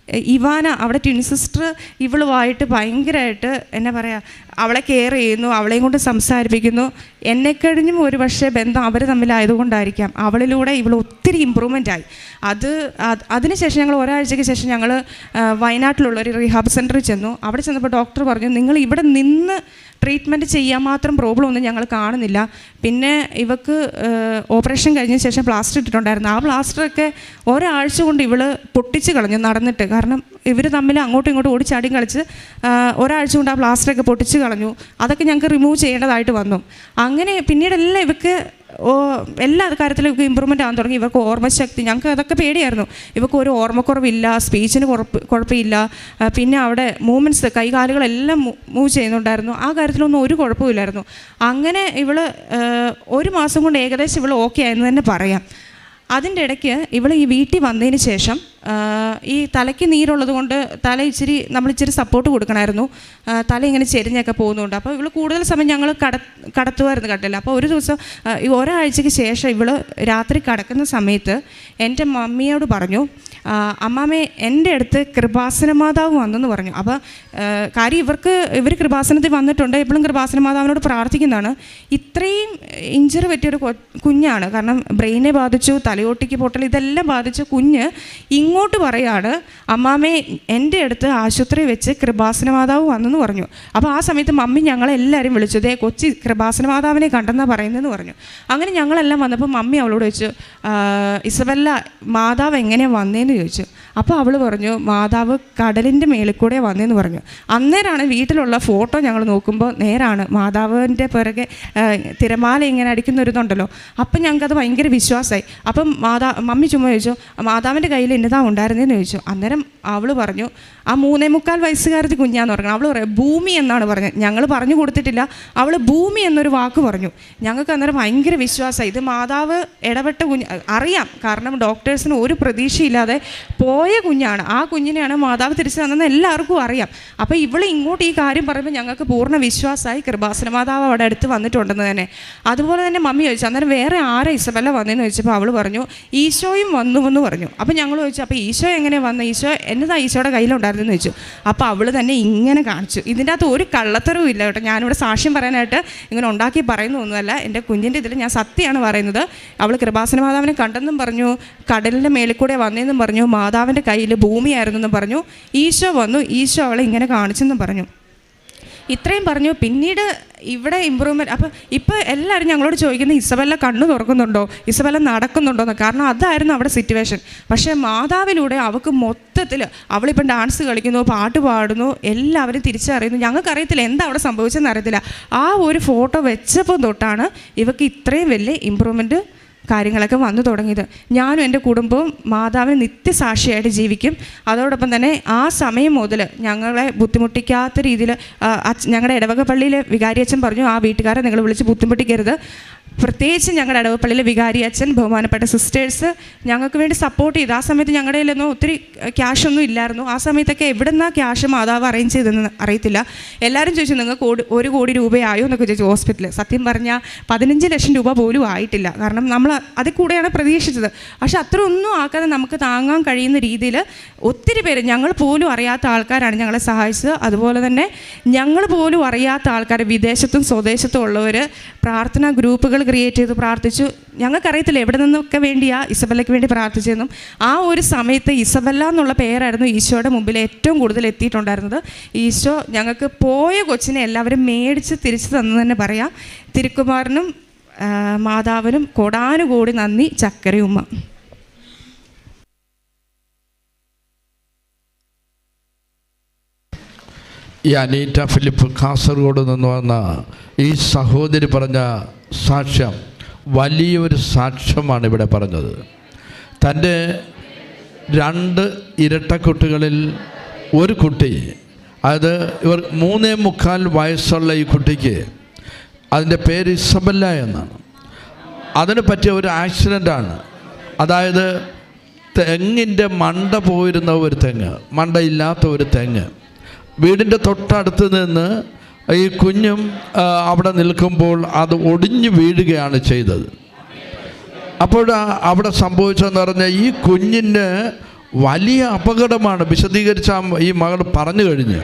ഇവാന, അവിടെ ട്വിൻ സിസ്റ്റർ ഇവളുമായിട്ട് ഭയങ്കരമായിട്ട് എന്നാ പറയുക, അവളെ കെയർ ചെയ്യുന്നു, അവളെയും കൊണ്ട് സംസാരിപ്പിക്കുന്നു. എന്നെക്കഴിഞ്ഞും ഒരു പക്ഷേ ബന്ധം അവർ തമ്മിലായതുകൊണ്ടായിരിക്കാം അവളിലൂടെ ഇവൾ ഒത്തിരി ഇമ്പ്രൂവ്മെൻ്റ് ആയി. അതിനുശേഷം ഞങ്ങൾ ഒരാഴ്ചയ്ക്ക് ശേഷം ഞങ്ങൾ വയനാട്ടിലുള്ള ഒരു റീഹാബ് സെൻറ്ററിൽ ചെന്നു. അവിടെ ചെന്നപ്പോൾ ഡോക്ടർ പറഞ്ഞു, നിങ്ങൾ ഇവിടെ നിന്ന് ട്രീറ്റ്മെൻറ്റ് ചെയ്യാൻ മാത്രം പ്രോബ്ലം ഒന്നും ഞങ്ങൾ കാണുന്നില്ല. പിന്നെ ഇവക്ക് ഓപ്പറേഷൻ കഴിഞ്ഞ ശേഷം പ്ലാസ്റ്റർ ഇട്ടിട്ടുണ്ടായിരുന്നു. ആ പ്ലാസ്റ്ററൊക്കെ ഒരാഴ്ച കൊണ്ട് ഇവൾ പൊട്ടിച്ച് കളഞ്ഞു നടന്നിട്ട്. കാരണം ഇവർ തമ്മിൽ അങ്ങോട്ടും ഇങ്ങോട്ടും ഓടിച്ചാടിയും കളിച്ച് ഒരാഴ്ച കൊണ്ട് ആ പ്ലാസ്റ്ററൊക്കെ പൊട്ടിച്ച് കളഞ്ഞു. അതൊക്കെ ഞങ്ങൾക്ക് റിമൂവ് ചെയ്യേണ്ടതായിട്ട് വന്നു. അങ്ങനെ പിന്നീടെല്ലാം ഇവക്ക് എല്ലാ കാര്യത്തിലും ഇവർക്ക് ഇമ്പ്രൂവ്മെൻ്റ് ആകാൻ തുടങ്ങി. ഇവർക്ക് ഓർമ്മശക്തി, ഞങ്ങൾക്ക് അതൊക്കെ പേടിയായിരുന്നു. ഇവർക്ക് ഒരു ഓർമ്മക്കുറവില്ല, സ്പീച്ചിന് കുഴപ്പമില്ല. പിന്നെ അവിടെ മൂവ്മെൻറ്റ്സ്, കൈകാലുകളെല്ലാം മൂവ് ചെയ്യുന്നുണ്ടായിരുന്നു. ആ കാര്യത്തിലൊന്നും ഒരു കുഴപ്പമില്ലായിരുന്നു. അങ്ങനെ ഇവൾ 1 മാസം കൊണ്ട് ഏകദേശം ഇവൾ ഓക്കെ ആയെന്ന് തന്നെ പറയാം. അതിൻ്റെ ഇടയ്ക്ക് ഇവൾ ഈ വീട്ടിൽ വന്നതിന് ശേഷം ഈ തലയ്ക്ക് നീരുള്ളത് കൊണ്ട് നമ്മളിച്ചിരി സപ്പോർട്ട് കൊടുക്കണമായിരുന്നു. തല ഇങ്ങനെ ചെരിഞ്ഞൊക്കെ പോകുന്നുണ്ട്. അപ്പോൾ ഇവൾ കൂടുതൽ സമയം ഞങ്ങൾ കടത്തുമായിരുന്നു കട്ടില്ല. അപ്പോൾ ഒരു ദിവസം ഒരാഴ്ചയ്ക്ക് ശേഷം ഇവൾ രാത്രി കിടക്കുന്ന സമയത്ത് എൻ്റെ മമ്മിയോട് പറഞ്ഞു, അമ്മാമ്മേ എൻ്റെ അടുത്ത് കൃപാസന മാതാവ് വന്നെന്ന് പറഞ്ഞു. അപ്പോൾ കാര്യം ഇവർ കൃപാസനത്തിൽ വന്നിട്ടുണ്ട്, ഇപ്പോഴും കൃപാസന മാതാവിനോട് പ്രാർത്ഥിക്കുന്നതാണ്. ഇത്രയും ഇഞ്ചറി പറ്റിയൊരു കുഞ്ഞാണ്. കാരണം ബ്രെയിനെ ബാധിച്ചു, തലയോട്ടിക്ക് പൊട്ടൽ, ഇതെല്ലാം ബാധിച്ച കുഞ്ഞ് ഇങ്ങോട്ട് പറയാണ്, അമ്മാമ്മേ എൻ്റെ അടുത്ത് ആശുപത്രി വെച്ച് കൃപാസന മാതാവ് വന്നെന്ന് പറഞ്ഞു. അപ്പോൾ ആ സമയത്ത് മമ്മി ഞങ്ങളെല്ലാവരും വിളിച്ചു, ദേ കൊച്ചി കൃപാസന മാതാവിനെ കണ്ടെന്നാണ് പറയുന്നതെന്ന് പറഞ്ഞു. അങ്ങനെ ഞങ്ങളെല്ലാം വന്നപ്പോൾ മമ്മി അവളോട് ചോദിച്ചു, ഇസബെല്ല മാതാവ് എങ്ങനെയാണ് വന്നതെന്ന് ചോദിച്ചു. അപ്പോൾ അവൾ പറഞ്ഞു, മാതാവ് കടലിൻ്റെ മേളിൽ കൂടെ വന്നതെന്ന് പറഞ്ഞു. അന്നേരമാണ് വീട്ടിലുള്ള ഫോട്ടോ ഞങ്ങൾ നോക്കുമ്പോൾ നേരാണ്, മാതാവിൻ്റെ പിറകെ തിരമാല ഇങ്ങനെ അടിക്കുന്നൊരിതുണ്ടല്ലോ. അപ്പം ഞങ്ങൾക്കത് ഭയങ്കര വിശ്വാസമായി. അപ്പം മമ്മി ചുമ്മാ ചോദിച്ചു, മാതാവിൻ്റെ കയ്യിൽ എന്നതാ ഉണ്ടായിരുന്നതെന്ന് ചോദിച്ചു. അന്നേരം അവൾ പറഞ്ഞു, ആ 3.25 വയസ്സുകാരത്തി കുഞ്ഞാന്ന് പറഞ്ഞു. അവൾ പറയാം ഭൂമി എന്നാണ് പറഞ്ഞത്. ഞങ്ങൾ പറഞ്ഞു കൊടുത്തിട്ടില്ല, അവൾ ഭൂമി എന്നൊരു വാക്ക് പറഞ്ഞു. ഞങ്ങൾക്ക് അന്നേരം ഭയങ്കര വിശ്വാസമായി, ഇത് മാതാവ് ഇടപെട്ട കുഞ്ഞ്. അറിയാം, കാരണം ഡോക്ടേഴ്സിന് ഒരു പ്രതീക്ഷയില്ലാതെ പോയ കുഞ്ഞാണ്. ആ കുഞ്ഞിനെയാണ് മാതാവ് തിരിച്ചു തന്നെന്ന് എല്ലാവർക്കും അറിയാം. അപ്പോൾ ഇവൾ ഇങ്ങോട്ട് ഈ കാര്യം പറയുമ്പോൾ ഞങ്ങൾക്ക് പൂർണ്ണ വിശ്വാസമായി, കൃപാസന മാതാവ് അവിടെ അടുത്ത് വന്നിട്ടുണ്ടെന്ന് തന്നെ. അതുപോലെ തന്നെ മമ്മി ചോദിച്ചു, അന്നേരം വേറെ ആരാ ഇസബെല്ല വന്നതെന്ന് ചോദിച്ചപ്പോൾ അവൾ പറഞ്ഞു, ഈശോയും വന്നുവെന്ന് പറഞ്ഞു. അപ്പോൾ ഞങ്ങൾ ചോദിച്ചു, അപ്പോൾ ഈശോ എങ്ങനെ വന്നു, ഈശോ എന്നതാ ഈശോയുടെ കയ്യിലുണ്ടായിരുന്നെന്ന് ചോദിച്ചു. അപ്പോൾ അവൾ തന്നെ ഇങ്ങനെ കാണിച്ചു. ഇതിൻ്റെ അകത്ത് ഒരു കള്ളത്തരവും ഇല്ല കേട്ടോ. ഞാനിവിടെ സാക്ഷ്യം പറയാനായിട്ട് ഇങ്ങനെ ഉണ്ടാക്കി പറയുന്നൊന്നുമല്ല. എൻ്റെ കുഞ്ഞിൻ്റെ ഇതിൽ ഞാൻ സത്യമാണ് പറയുന്നത്. അവൾ കൃപാസന മാതാവിനെ കണ്ടെന്നും പറഞ്ഞു, കടലിൻ്റെ മേളിൽ കൂടെ വന്നതെന്നും പറഞ്ഞു, മാതാവിൻ്റെ കയ്യിൽ ഭൂമിയായിരുന്നെന്നും പറഞ്ഞു, ഈശോ വന്നു, ഈശോ അവളെ ഇങ്ങനെ കാണിച്ചെന്നും പറഞ്ഞു. ഇത്രയും പറഞ്ഞു. പിന്നീട് ഇവിടെ ഇമ്പ്രൂവ്മെൻറ്റ്. അപ്പോൾ ഇപ്പോൾ എല്ലാവരും ഞങ്ങളോട് ചോദിക്കുന്നത് ഇസബെല്ല കണ്ണു തുറക്കുന്നുണ്ടോ, ഇസബെല്ല നടക്കുന്നുണ്ടോ എന്ന്. കാരണം അതായിരുന്നു അവിടെ സിറ്റുവേഷൻ. പക്ഷേ മാതാവിലൂടെ അവൾക്ക് മൊത്തത്തിൽ അവളിപ്പം ഡാൻസ് കളിക്കുന്നു, പാട്ട് പാടുന്നു, എല്ലാവരും തിരിച്ചറിയുന്നു. ഞങ്ങൾക്കറിയത്തില്ല എന്താ അവിടെ സംഭവിച്ചതെന്ന് അറിയത്തില്ല. ആ ഒരു ഫോട്ടോ വെച്ചപ്പോൾ തൊട്ടാണ് ഇവൾക്ക് ഇത്രയും വലിയ ഇമ്പ്രൂവ്മെൻറ്റ് കാര്യങ്ങളൊക്കെ വന്നു തുടങ്ങിയത്. ഞാനും എൻ്റെ കുടുംബവും മാതാവിന് നിത്യസാക്ഷിയായിട്ട് ജീവിക്കും. അതോടൊപ്പം തന്നെ ആ സമയം മുതൽ ഞങ്ങളെ ബുദ്ധിമുട്ടിക്കാത്ത രീതിയിൽ ഞങ്ങളുടെ ഇടവക പള്ളിയിലെ വികാരിയച്ഛൻ പറഞ്ഞു, ആ വീട്ടുകാരെ നിങ്ങൾ വിളിച്ച് ബുദ്ധിമുട്ടിക്കരുത്. പ്രത്യേകിച്ച് ഞങ്ങളുടെ ഇടവപ്പള്ളിയിലെ വികാരി അച്ഛൻ, ബഹുമാനപ്പെട്ട സിസ്റ്റേഴ്സ് ഞങ്ങൾക്ക് വേണ്ടി സപ്പോർട്ട് ചെയ്തു. ആ സമയത്ത് ഞങ്ങളുടെ കയ്യിലൊന്നും ഒത്തിരി ക്യാഷൊന്നും ഇല്ലായിരുന്നു. ആ സമയത്തൊക്കെ എവിടെ നിന്നാ ക്യാഷ് മാതാവ് അറേഞ്ച് ചെയ്തെന്ന് അറിയത്തില്ല. എല്ലാവരും ചോദിച്ചു, നിങ്ങൾക്ക് 1 കോടി രൂപയായോ എന്നൊക്കെ ചോദിച്ചു ഹോസ്പിറ്റലിൽ. സത്യം പറഞ്ഞാൽ 15 ലക്ഷം രൂപ പോലും ആയിട്ടില്ല. കാരണം നമ്മൾ അതിൽ കൂടെയാണ് പ്രതീക്ഷിച്ചത്. പക്ഷെ അത്ര ഒന്നും ആക്കാതെ നമുക്ക് താങ്ങാൻ കഴിയുന്ന രീതിയിൽ ഒത്തിരി പേര്, ഞങ്ങൾ പോലും അറിയാത്ത ആൾക്കാരാണ് ഞങ്ങളെ സഹായിച്ചത്. അതുപോലെ തന്നെ ഞങ്ങൾ പോലും അറിയാത്ത ആൾക്കാർ, വിദേശത്തും സ്വദേശത്തും ഉള്ളവർ പ്രാർത്ഥനാ ഗ്രൂപ്പുകൾ ക്രിയേറ്റ് ചെയ്ത് പ്രാർത്ഥിച്ചു. ഞങ്ങൾക്കറിയത്തില്ല എവിടെ നിന്നൊക്കെ വേണ്ടിയാ ഇസബെല്ലയ്ക്ക് വേണ്ടി പ്രാർത്ഥിച്ചതെന്നും. ആ ഒരു സമയത്ത് ഇസബെല്ല എന്നുള്ള പേരായിരുന്നു ഈശോയുടെ മുമ്പിൽ ഏറ്റവും കൂടുതൽ എത്തിയിട്ടുണ്ടായിരുന്നത്. ഈശോ ഞങ്ങൾക്ക് പോയ കൊച്ചിനെ എല്ലാവരും മേടിച്ച് തിരിച്ചു തന്നു തന്നെ പറയാം. തിരുക്കുമാരനും മാതാവിനും കോടാനുകോടി നന്ദി. ചക്കരയുമ്മ. ഈ അനീറ്റ ഫിലിപ്പ് കാസർഗോഡ് നിന്ന് വന്ന ഈ സഹോദരി പറഞ്ഞ സാക്ഷ്യം വലിയൊരു സാക്ഷ്യമാണ് ഇവിടെ പറഞ്ഞത്. തൻ്റെ 2 ഇരട്ടക്കുട്ടികളിൽ ഒരു കുട്ടി അത് ഇവർ 3.25 വയസ്സുള്ള ഈ കുട്ടിക്ക് അതിൻ്റെ പേര് ഇസബല്ല എന്നാണ്. അതിന് പറ്റിയ ഒരു ആക്സിഡൻ്റാണ്. അതായത് തെങ്ങിൻ്റെ മണ്ട പോയിരുന്ന ഒരു തെങ്ങ്, മണ്ടയില്ലാത്ത ഒരു തെങ്ങ്, വീടിൻ്റെ തൊട്ടടുത്ത് നിന്ന് ഈ കുഞ്ഞും അവിടെ നിൽക്കുമ്പോൾ അത് ഒടിഞ്ഞു വീഴുകയാണ് ചെയ്തത്. അപ്പോൾ അവിടെ സംഭവിച്ചതെന്ന് പറഞ്ഞാൽ ഈ കുഞ്ഞിന് വലിയ അപകടമാണ്. വിശദീകരിച്ച ഈ മകൾ പറഞ്ഞു കഴിഞ്ഞ്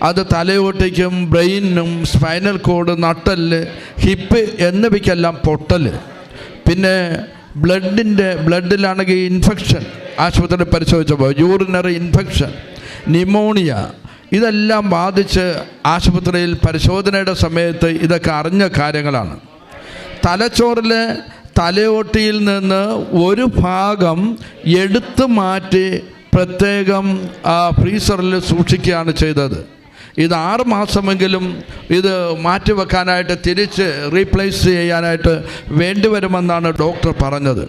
അത് തലയോട്ടേക്കും ബ്രെയിനും സ്പൈനൽ കോഡ്, നട്ടല്, ഹിപ്പ് എന്നിവയ്ക്കെല്ലാം പൊട്ടൽ, പിന്നെ ബ്ലഡിലാണെങ്കിൽ ഇൻഫെക്ഷൻ, ആശുപത്രിയിൽ പരിശോധിച്ചപ്പോൾ യൂറിനറി ഇൻഫെക്ഷൻ, ന്യൂമോണിയ, ഇതെല്ലാം ബാധിച്ച് ആശുപത്രിയിൽ പരിശോധനയുടെ സമയത്ത് ഇതൊക്കെ അറിഞ്ഞ കാര്യങ്ങളാണ്. തലച്ചോറിലെ തലയോട്ടിയിൽ നിന്ന് ഒരു ഭാഗം എടുത്തു മാറ്റി പ്രത്യേകം ഫ്രീസറിൽ സൂക്ഷിക്കുകയാണ് ചെയ്തത്. ഇത് 6 മാസമെങ്കിലും ഇത് മാറ്റിവെക്കാനായിട്ട്, തിരിച്ച് റീപ്ലേസ് ചെയ്യാനായിട്ട് വേണ്ടിവരുമെന്നാണ് ഡോക്ടർ പറഞ്ഞത്.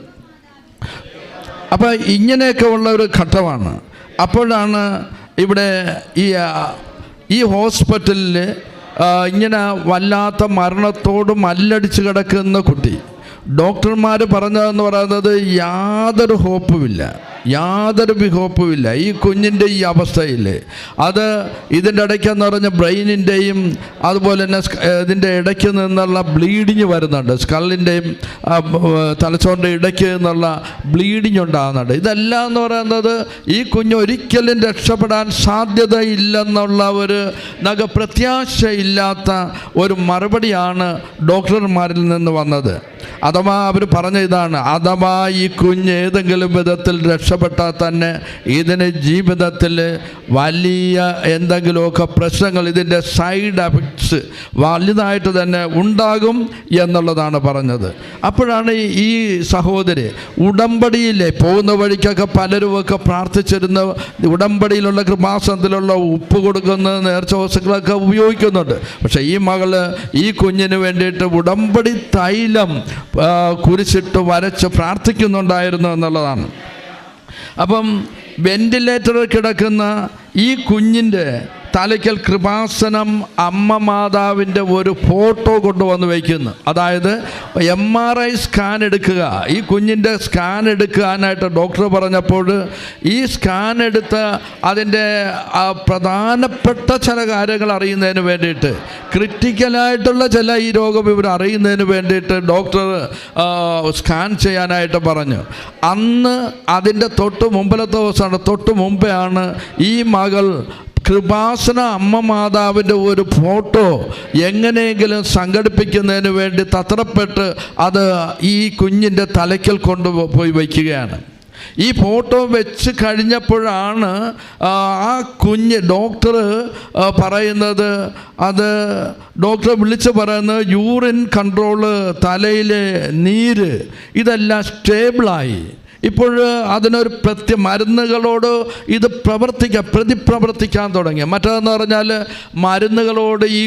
അപ്പോൾ ഇങ്ങനെയൊക്കെ ഉള്ള ഒരു ഘട്ടമാണ്. അപ്പോഴാണ് ഇവിടെ ഈ ഹോസ്പിറ്റലിൽ ഇങ്ങനെ വല്ലാത്ത മരണത്തോട് മല്ലടിച്ച് കിടക്കുന്ന കുട്ടി, ഡോക്ടർമാർ പറഞ്ഞതെന്ന് പറയുന്നത് യാതൊരു ഹോപ്പുമില്ല, യാതൊരു ഹോപ്പുമില്ല ഈ കുഞ്ഞിൻ്റെ ഈ അവസ്ഥയിൽ. അത് ഇതിൻ്റെ ഇടയ്ക്കെന്ന് പറഞ്ഞ ബ്രെയിനിൻ്റെയും അതുപോലെ തന്നെ ഇതിൻ്റെ ഇടയ്ക്ക് നിന്നുള്ള ബ്ലീഡിങ് വരുന്നുണ്ട്, സ്കള്ളിൻ്റെയും തലച്ചോറിൻ്റെ ഇടയ്ക്ക് നിന്നുള്ള ബ്ലീഡിങ് ഉണ്ടാകുന്നുണ്ട്. ഇതെല്ലാം എന്ന് പറയുന്നത് ഈ കുഞ്ഞ് ഒരിക്കലും രക്ഷപ്പെടാൻ സാധ്യതയില്ലെന്നുള്ള ഒരു പ്രത്യാശയില്ലാത്ത ഒരു മറുപടിയാണ് ഡോക്ടർമാരിൽ നിന്ന് വന്നത്. അഥവാ അവർ പറഞ്ഞ ഇതാണ്, അഥവാ ഈ കുഞ്ഞ് ഏതെങ്കിലും വിധത്തിൽ രക്ഷപ്പെട്ടാൽ തന്നെ ഇതിന് ജീവിതത്തിൽ വലിയ എന്തെങ്കിലുമൊക്കെ പ്രശ്നങ്ങൾ, ഇതിൻ്റെ സൈഡ് എഫക്ട്സ് വലുതായിട്ട് തന്നെ ഉണ്ടാകും എന്നുള്ളതാണ് പറഞ്ഞത്. അപ്പോഴാണ് ഈ സഹോദരി ഉടമ്പടിയിലെ പോകുന്ന വഴിക്കൊക്കെ പലരുമൊക്കെ പ്രാർത്ഥിച്ചിരുന്ന ഉടമ്പടിയിലുള്ള കൃപാസനത്തിലുള്ള ഉപ്പ് കൊടുക്കുന്ന നേർച്ച വസ്തുക്കളൊക്കെ ഉപയോഗിക്കുന്നുണ്ട്. പക്ഷേ ഈ മകള് ഈ കുഞ്ഞിന് വേണ്ടിയിട്ട് ഉടമ്പടി തൈലം കുരിശിട്ട് വരച്ച് പ്രാർത്ഥിക്കുന്നുണ്ടായിരുന്നു എന്നുള്ളതാണ്. അപ്പം വെന്റിലേറ്ററിൽ കിടക്കുന്ന ഈ കുഞ്ഞിൻ്റെ തലയ്ക്കൽ കൃപാസനം അമ്മ മാതാവിൻ്റെ ഒരു ഫോട്ടോ കൊണ്ടുവന്ന് വയ്ക്കുന്നു. അതായത് MRI സ്കാൻ എടുക്കുക, ഈ കുഞ്ഞിൻ്റെ സ്കാൻ എടുക്കാനായിട്ട് ഡോക്ടർ പറഞ്ഞപ്പോൾ ഈ സ്കാൻ എടുത്ത് അതിൻ്റെ പ്രധാനപ്പെട്ട ചില കാര്യങ്ങൾ അറിയുന്നതിന് വേണ്ടിയിട്ട്, ക്രിട്ടിക്കലായിട്ടുള്ള ചില ഈ രോഗവിവരം അറിയുന്നതിന് വേണ്ടിയിട്ട് ഡോക്ടർ സ്കാൻ ചെയ്യാനായിട്ട് പറഞ്ഞു. അന്ന് അതിൻ്റെ തൊട്ട് മുമ്പിലത്തെ ദിവസമാണ്, തൊട്ട് മുമ്പെയാണ് ഈ മകൾ കൃപാസന അമ്മ മാതാവിൻ്റെ ഒരു ഫോട്ടോ എങ്ങനെയെങ്കിലും സംഘടിപ്പിക്കുന്നതിന് വേണ്ടി തത്രപ്പെട്ട് അത് ഈ കുഞ്ഞിൻ്റെ തലയ്ക്കൽ കൊണ്ടുപോയി വയ്ക്കുകയാണ്. ഈ ഫോട്ടോ വെച്ച് കഴിഞ്ഞപ്പോഴാണ് ആ കുഞ്ഞ് ഡോക്ടർ പറയുന്നത്, അത് ഡോക്ടർ വിളിച്ച് പറയുന്നത് യൂറിൻ കൺട്രോള്, തലയിലെ നീര് ഇതെല്ലാം സ്റ്റേബിളായി. ഇപ്പോൾ അതിനൊരു മരുന്നുകളോട് ഇത് പ്രതിപ്രവർത്തിക്കാൻ തുടങ്ങി. മറ്റേതെന്ന് പറഞ്ഞാൽ മരുന്നുകളോട് ഈ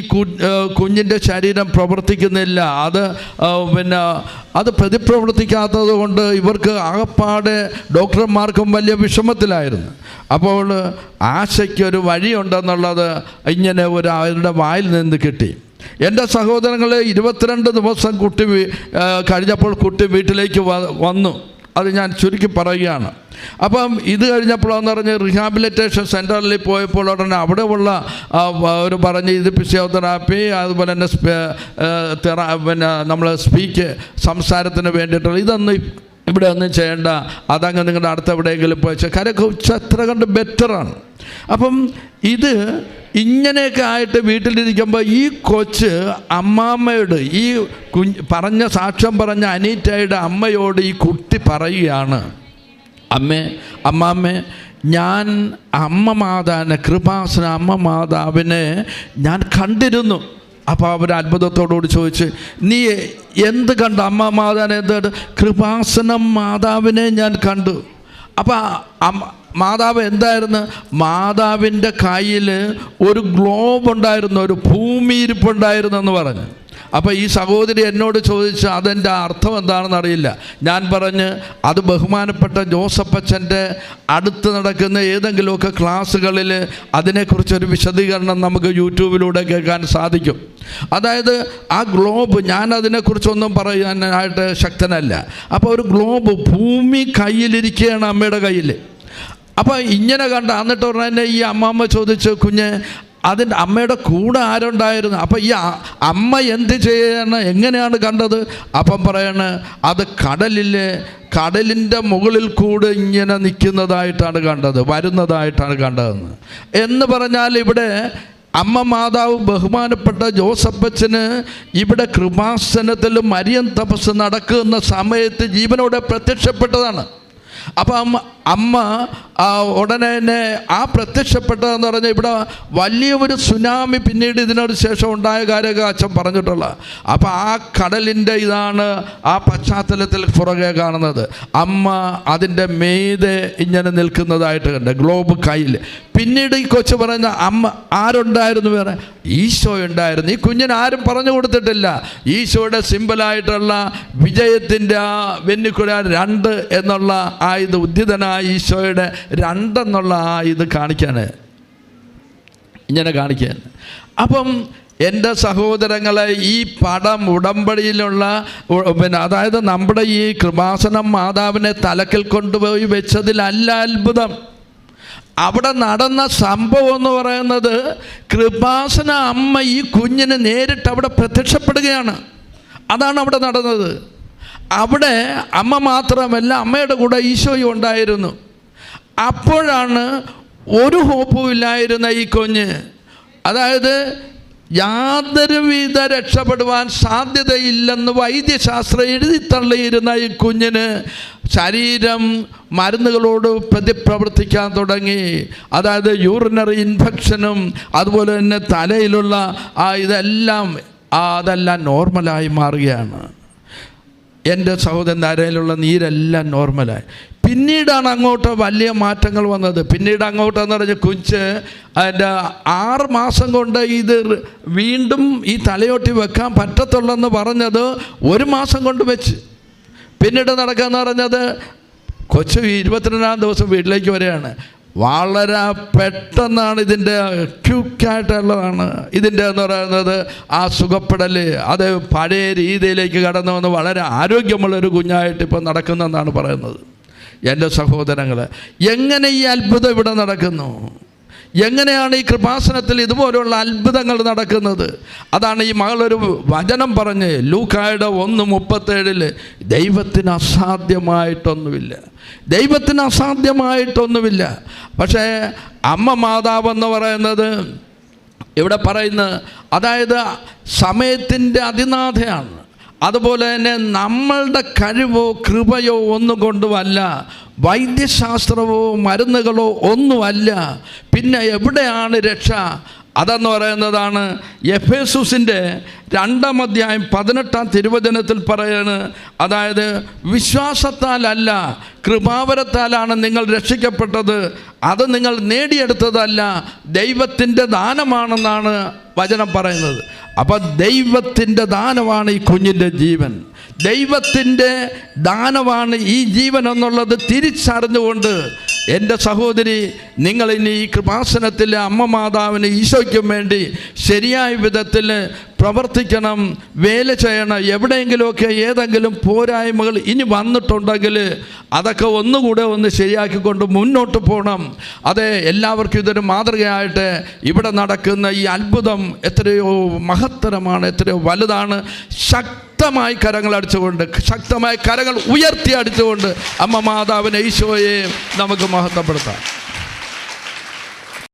കുഞ്ഞിൻ്റെ ശരീരം പ്രവർത്തിക്കുന്നില്ല. അത് പ്രതിപ്രവർത്തിക്കാത്തത് കൊണ്ട് ഇവർക്ക് ആകപ്പാടെ ഡോക്ടർമാർക്കും വലിയ വിഷമത്തിലായിരുന്നു. അപ്പോൾ ആശയ്ക്കൊരു വഴിയുണ്ടെന്നുള്ളത് ഇങ്ങനെ അവരുടെ വായിൽ നിന്ന് കിട്ടി. എൻ്റെ സഹോദരങ്ങളെ 22 ദിവസം കുട്ടി കഴിഞ്ഞപ്പോൾ കുട്ടി വീട്ടിലേക്ക് വന്നു. അത് ഞാൻ ചുരുക്കി പറയുകയാണ്. അപ്പം ഇത് കഴിഞ്ഞപ്പോഴെന്ന് പറഞ്ഞ് റിഹാബിലിറ്റേഷൻ സെൻറ്ററിൽ പോയപ്പോൾ ഉടനെ അവിടെ ഉള്ള ഒരു പറഞ്ഞ് ഇത് ഫിസിയോതെറാപ്പി, അതുപോലെ തന്നെ നമ്മൾ സംസാരത്തിന് വേണ്ടിയിട്ടുള്ള ഇതൊന്നും ഇവിടെ ഒന്നും ചെയ്യേണ്ട, അതങ്ങ് നിങ്ങളുടെ അടുത്ത് എവിടെയെങ്കിലും പോയി കാര്യമൊക്കെ എത്ര കണ്ട് ബെറ്ററാണ്. അപ്പം ഇത് ഇങ്ങനെയൊക്കെ ആയിട്ട് വീട്ടിലിരിക്കുമ്പോൾ ഈ കൊച്ച് അമ്മാമ്മയോട്, ഈ പറഞ്ഞ സാക്ഷ്യം പറഞ്ഞ അനീറ്റയുടെ അമ്മയോട് ഈ കുട്ടി പറയുകയാണ്, അമ്മാമ്മേ ഞാൻ അമ്മ മാതാവിനെ, കൃപാസന അമ്മ മാതാവിനെ ഞാൻ കണ്ടിരുന്നു. അപ്പോൾ അവർ അത്ഭുതത്തോടുകൂടി ചോദിച്ച്, നീ എന്ത് കണ്ടു? അമ്മ മാതാവിനെ എന്ത്? കൃപാസനം മാതാവിനെ ഞാൻ കണ്ടു. അപ്പോൾ മാതാവ് എന്തായിരുന്നു? മാതാവിൻ്റെ കയ്യിൽ ഒരു ഗ്ലോബ് ഉണ്ടായിരുന്നു, ഒരു ഭൂമി ഇരിപ്പുണ്ടായിരുന്നു എന്ന് പറഞ്ഞു. അപ്പോൾ ഈ സഹോദരി എന്നോട് ചോദിച്ചു അതെൻ്റെ അർത്ഥം എന്താണെന്ന് അറിയില്ല. ഞാൻ പറഞ്ഞ് അത് ബഹുമാനപ്പെട്ട ജോസഫച്ചൻ്റെ അടുത്ത് നടക്കുന്ന ഏതെങ്കിലുമൊക്കെ ക്ലാസ്സുകളിൽ അതിനെക്കുറിച്ചൊരു വിശദീകരണം നമുക്ക് യൂട്യൂബിലൂടെ കേൾക്കാൻ സാധിക്കും. അതായത് ആ ഗ്ലോബ്, ഞാൻ അതിനെക്കുറിച്ചൊന്നും പറയാനായിട്ട് ശക്തനല്ല. അപ്പോൾ ഒരു ഗ്ലോബ്, ഭൂമി കയ്യിലിരിക്കുകയാണ് അമ്മയുടെ കയ്യിൽ. അപ്പോൾ ഇങ്ങനെ കണ്ട, എന്നിട്ട് ഉടനെ ഈ അമ്മാമ്മ ചോദിച്ചു, കുഞ്ഞ് അതിൻ്റെ അമ്മയുടെ കൂടെ ആരുണ്ടായിരുന്നു? അപ്പം ഈ അമ്മ എന്ത് ചെയ്യാണ്, എങ്ങനെയാണ് കണ്ടത്? അപ്പം പറയണ അത് കടലിൻ്റെ മുകളിൽ കൂടെ ഇങ്ങനെ നിൽക്കുന്നതായിട്ടാണ് കണ്ടത്, വരുന്നതായിട്ടാണ് കണ്ടതെന്ന്. എന്ന് പറഞ്ഞാൽ ഇവിടെ അമ്മ മാതാവ് ബഹുമാനപ്പെട്ട ജോസഫച്ചന് ഇവിടെ കൃപാസനത്തിൽ മരിയൻ തപസ് നടക്കുന്ന സമയത്ത് ജീവനോടെ പ്രത്യക്ഷപ്പെട്ടതാണ്. അപ്പം അമ്മ ഉടനെ തന്നെ ആ പ്രത്യക്ഷപ്പെട്ടതെന്ന് പറഞ്ഞാൽ ഇവിടെ വലിയൊരു സുനാമി പിന്നീട് ഇതിനോട് ശേഷം ഉണ്ടായ കാര്യമൊക്കെ അച്ഛൻ പറഞ്ഞിട്ടുള്ള. അപ്പോൾ ആ കടലിൻ്റെ ഇതാണ് ആ പശ്ചാത്തലത്തിൽ പുറകെ കാണുന്നത്. അമ്മ അതിൻ്റെ മീതെ ഇങ്ങനെ നിൽക്കുന്നതായിട്ട് കണ്ട്, ഗ്ലോബ് കയ്യിൽ. പിന്നീട് ഈ കൊച്ചു പറയുന്ന അമ്മ ആരുണ്ടായിരുന്നു? വേറെ ഈശോ ഉണ്ടായിരുന്നു. ഈ കുഞ്ഞിന് ആരും പറഞ്ഞു കൊടുത്തിട്ടില്ല. ഈശോയുടെ സിമ്പിളായിട്ടുള്ള വിജയത്തിൻ്റെ ആ വെന്നിക്കുഴ 2 എന്നുള്ള ആ ഇത് ഉദ്ധിതനായ ഈശോയുടെ 2 എന്നുള്ള ആ ഇത് കാണിക്കാൻ, ഇങ്ങനെ കാണിക്കാൻ. അപ്പം എൻ്റെ സഹോദരങ്ങളെ, ഈ പടം ഉടമ്പടിയിലുള്ള അതായത് നമ്മുടെ ഈ കൃപാസനം മാതാവിനെ തലക്കിൽ കൊണ്ടുപോയി വെച്ചതിലല്ല അത്ഭുതം. അവിടെ നടന്ന സംഭവം എന്ന് പറയുന്നത് കൃപാസന അമ്മ ഈ കുഞ്ഞിന് നേരിട്ട് അവിടെ പ്രത്യക്ഷപ്പെടുകയാണ്. അതാണ് അവിടെ നടന്നത്. അവിടെ അമ്മ മാത്രമല്ല, അമ്മയുടെ കൂടെ ഈശോയും ഉണ്ടായിരുന്നു. അപ്പോഴാണ് ഒരു ഹോപ്പും ഇല്ലായിരുന്ന ഈ കുഞ്ഞ്, അതായത് യാതൊരുവിധ രക്ഷപ്പെടുവാൻ സാധ്യതയില്ലെന്ന് വൈദ്യശാസ്ത്രം എഴുതിത്തള്ളിയിരുന്ന ഈ കുഞ്ഞിന് ശരീരം മരുന്നുകളോട് പ്രതിപ്രവർത്തിക്കാൻ തുടങ്ങി. അതായത് യൂറിനറി ഇൻഫെക്ഷനും അതുപോലെ തന്നെ തലയിലുള്ള അതെല്ലാം നോർമലായി മാറുകയാണ്. എൻ്റെ സഹോദരൻ അരയിലുള്ള നീരെല്ലാം നോർമലായി. പിന്നീടാണ് അങ്ങോട്ട് വലിയ മാറ്റങ്ങൾ വന്നത്. പിന്നീട് അങ്ങോട്ടെന്ന് പറഞ്ഞ കുഞ്ഞ് അതിൻ്റെ 6 മാസം കൊണ്ട് ഇത് വീണ്ടും ഈ തലയോട്ടി വെക്കാൻ പറ്റത്തുള്ളെന്ന് പറഞ്ഞത് 1 മാസം കൊണ്ട് വെച്ച്. പിന്നീട് നടക്കാമെന്ന് പറഞ്ഞത് കൊച്ചു 22-ാം ദിവസം വീട്ടിലേക്ക് വരികയാണ്. വളരെ പെട്ടെന്നാണ് ഇതിൻ്റെ ക്യൂക്കായിട്ടുള്ളതാണ് ഇതിൻ്റെ എന്ന് പറയുന്നത് ആ സുഖപ്പെടൽ. അത് പഴയ രീതിയിലേക്ക് കടന്നു വന്ന് വളരെ ആരോഗ്യമുള്ളൊരു കുഞ്ഞായിട്ട് ഇപ്പോൾ നടക്കുന്നതെന്നാണ് പറയുന്നത്. എൻ്റെ സഹോദരങ്ങൾ, എങ്ങനെ ഈ അത്ഭുതം ഇവിടെ നടക്കുന്നു? എങ്ങനെയാണ് ഈ കൃപാസനത്തിൽ ഇതുപോലുള്ള അത്ഭുതങ്ങൾ നടക്കുന്നത്? അതാണ് ഈ മകളൊരു വചനം പറഞ്ഞ് ലൂക്കായുടെ 1:37 ദൈവത്തിന് അസാധ്യമായിട്ടൊന്നുമില്ല, ദൈവത്തിന് അസാധ്യമായിട്ടൊന്നുമില്ല. പക്ഷേ അമ്മ മാതാവെന്ന് പറയുന്നത് ഇവിടെ പറയുന്നത്, അതായത് സമയത്തിൻ്റെ അതിനാഥയാണ്. അതുപോലെ തന്നെ നമ്മളുടെ കഴിവോ കൃപയോ ഒന്നും കൊണ്ടുമല്ല, വൈദ്യശാസ്ത്രമോ മരുന്നുകളോ ഒന്നുമല്ല. പിന്നെ എവിടെയാണ് രക്ഷ? അതെന്ന് പറയുന്നതാണ് എഫേസുസിൻ്റെ 2-ാം അധ്യായം 18-ാം തിരുവചനത്തിൽ പറയുന്നത്. അതായത് വിശ്വാസത്താലല്ല കൃപാവരത്താലാണ് നിങ്ങൾ രക്ഷിക്കപ്പെട്ടത്, അത് നിങ്ങൾ നേടിയെടുത്തതല്ല, ദൈവത്തിൻ്റെ ദാനമാണെന്നാണ് വചനം പറയുന്നത്. അപ്പം ദൈവത്തിൻ്റെ ദാനമാണ് ഈ കുഞ്ഞിൻ്റെ ജീവൻ, ദൈവത്തിൻ്റെ ദാനമാണ് ഈ ജീവൻ എന്നുള്ളത് തിരിച്ചറിഞ്ഞുകൊണ്ട് എൻ്റെ സഹോദരി, നിങ്ങളിനി ഈ കൃപാസനത്തിലെ അമ്മ മാതാവിന് ഈശോയ്ക്കും വേണ്ടി ശരിയായ വിധത്തിൽ പ്രവർത്തിക്കണം, വേല ചെയ്യണം. എവിടെയെങ്കിലുമൊക്കെ ഏതെങ്കിലും പോരായ്മകൾ ഇനി വന്നിട്ടുണ്ടെങ്കിൽ അതൊക്കെ ഒന്നുകൂടെ ഒന്ന് ശരിയാക്കിക്കൊണ്ട് മുന്നോട്ട് പോകണം. അത് എല്ലാവർക്കും ഇതൊരു മാതൃകയായിട്ട് ഇവിടെ നടക്കുന്ന ഈ അത്ഭുതം എത്രയോ മഹത്തരമാണ്, എത്രയോ വലുതാണ്. ശക്തമായി കരങ്ങൾ അടിച്ചുകൊണ്ട്, ശക്തമായി കരങ്ങൾ ഉയർത്തി അടിച്ചുകൊണ്ട് അമ്മ മാതാവിനെ ഈശോയെ നമുക്ക് മഹത്വപ്പെടുത്താം.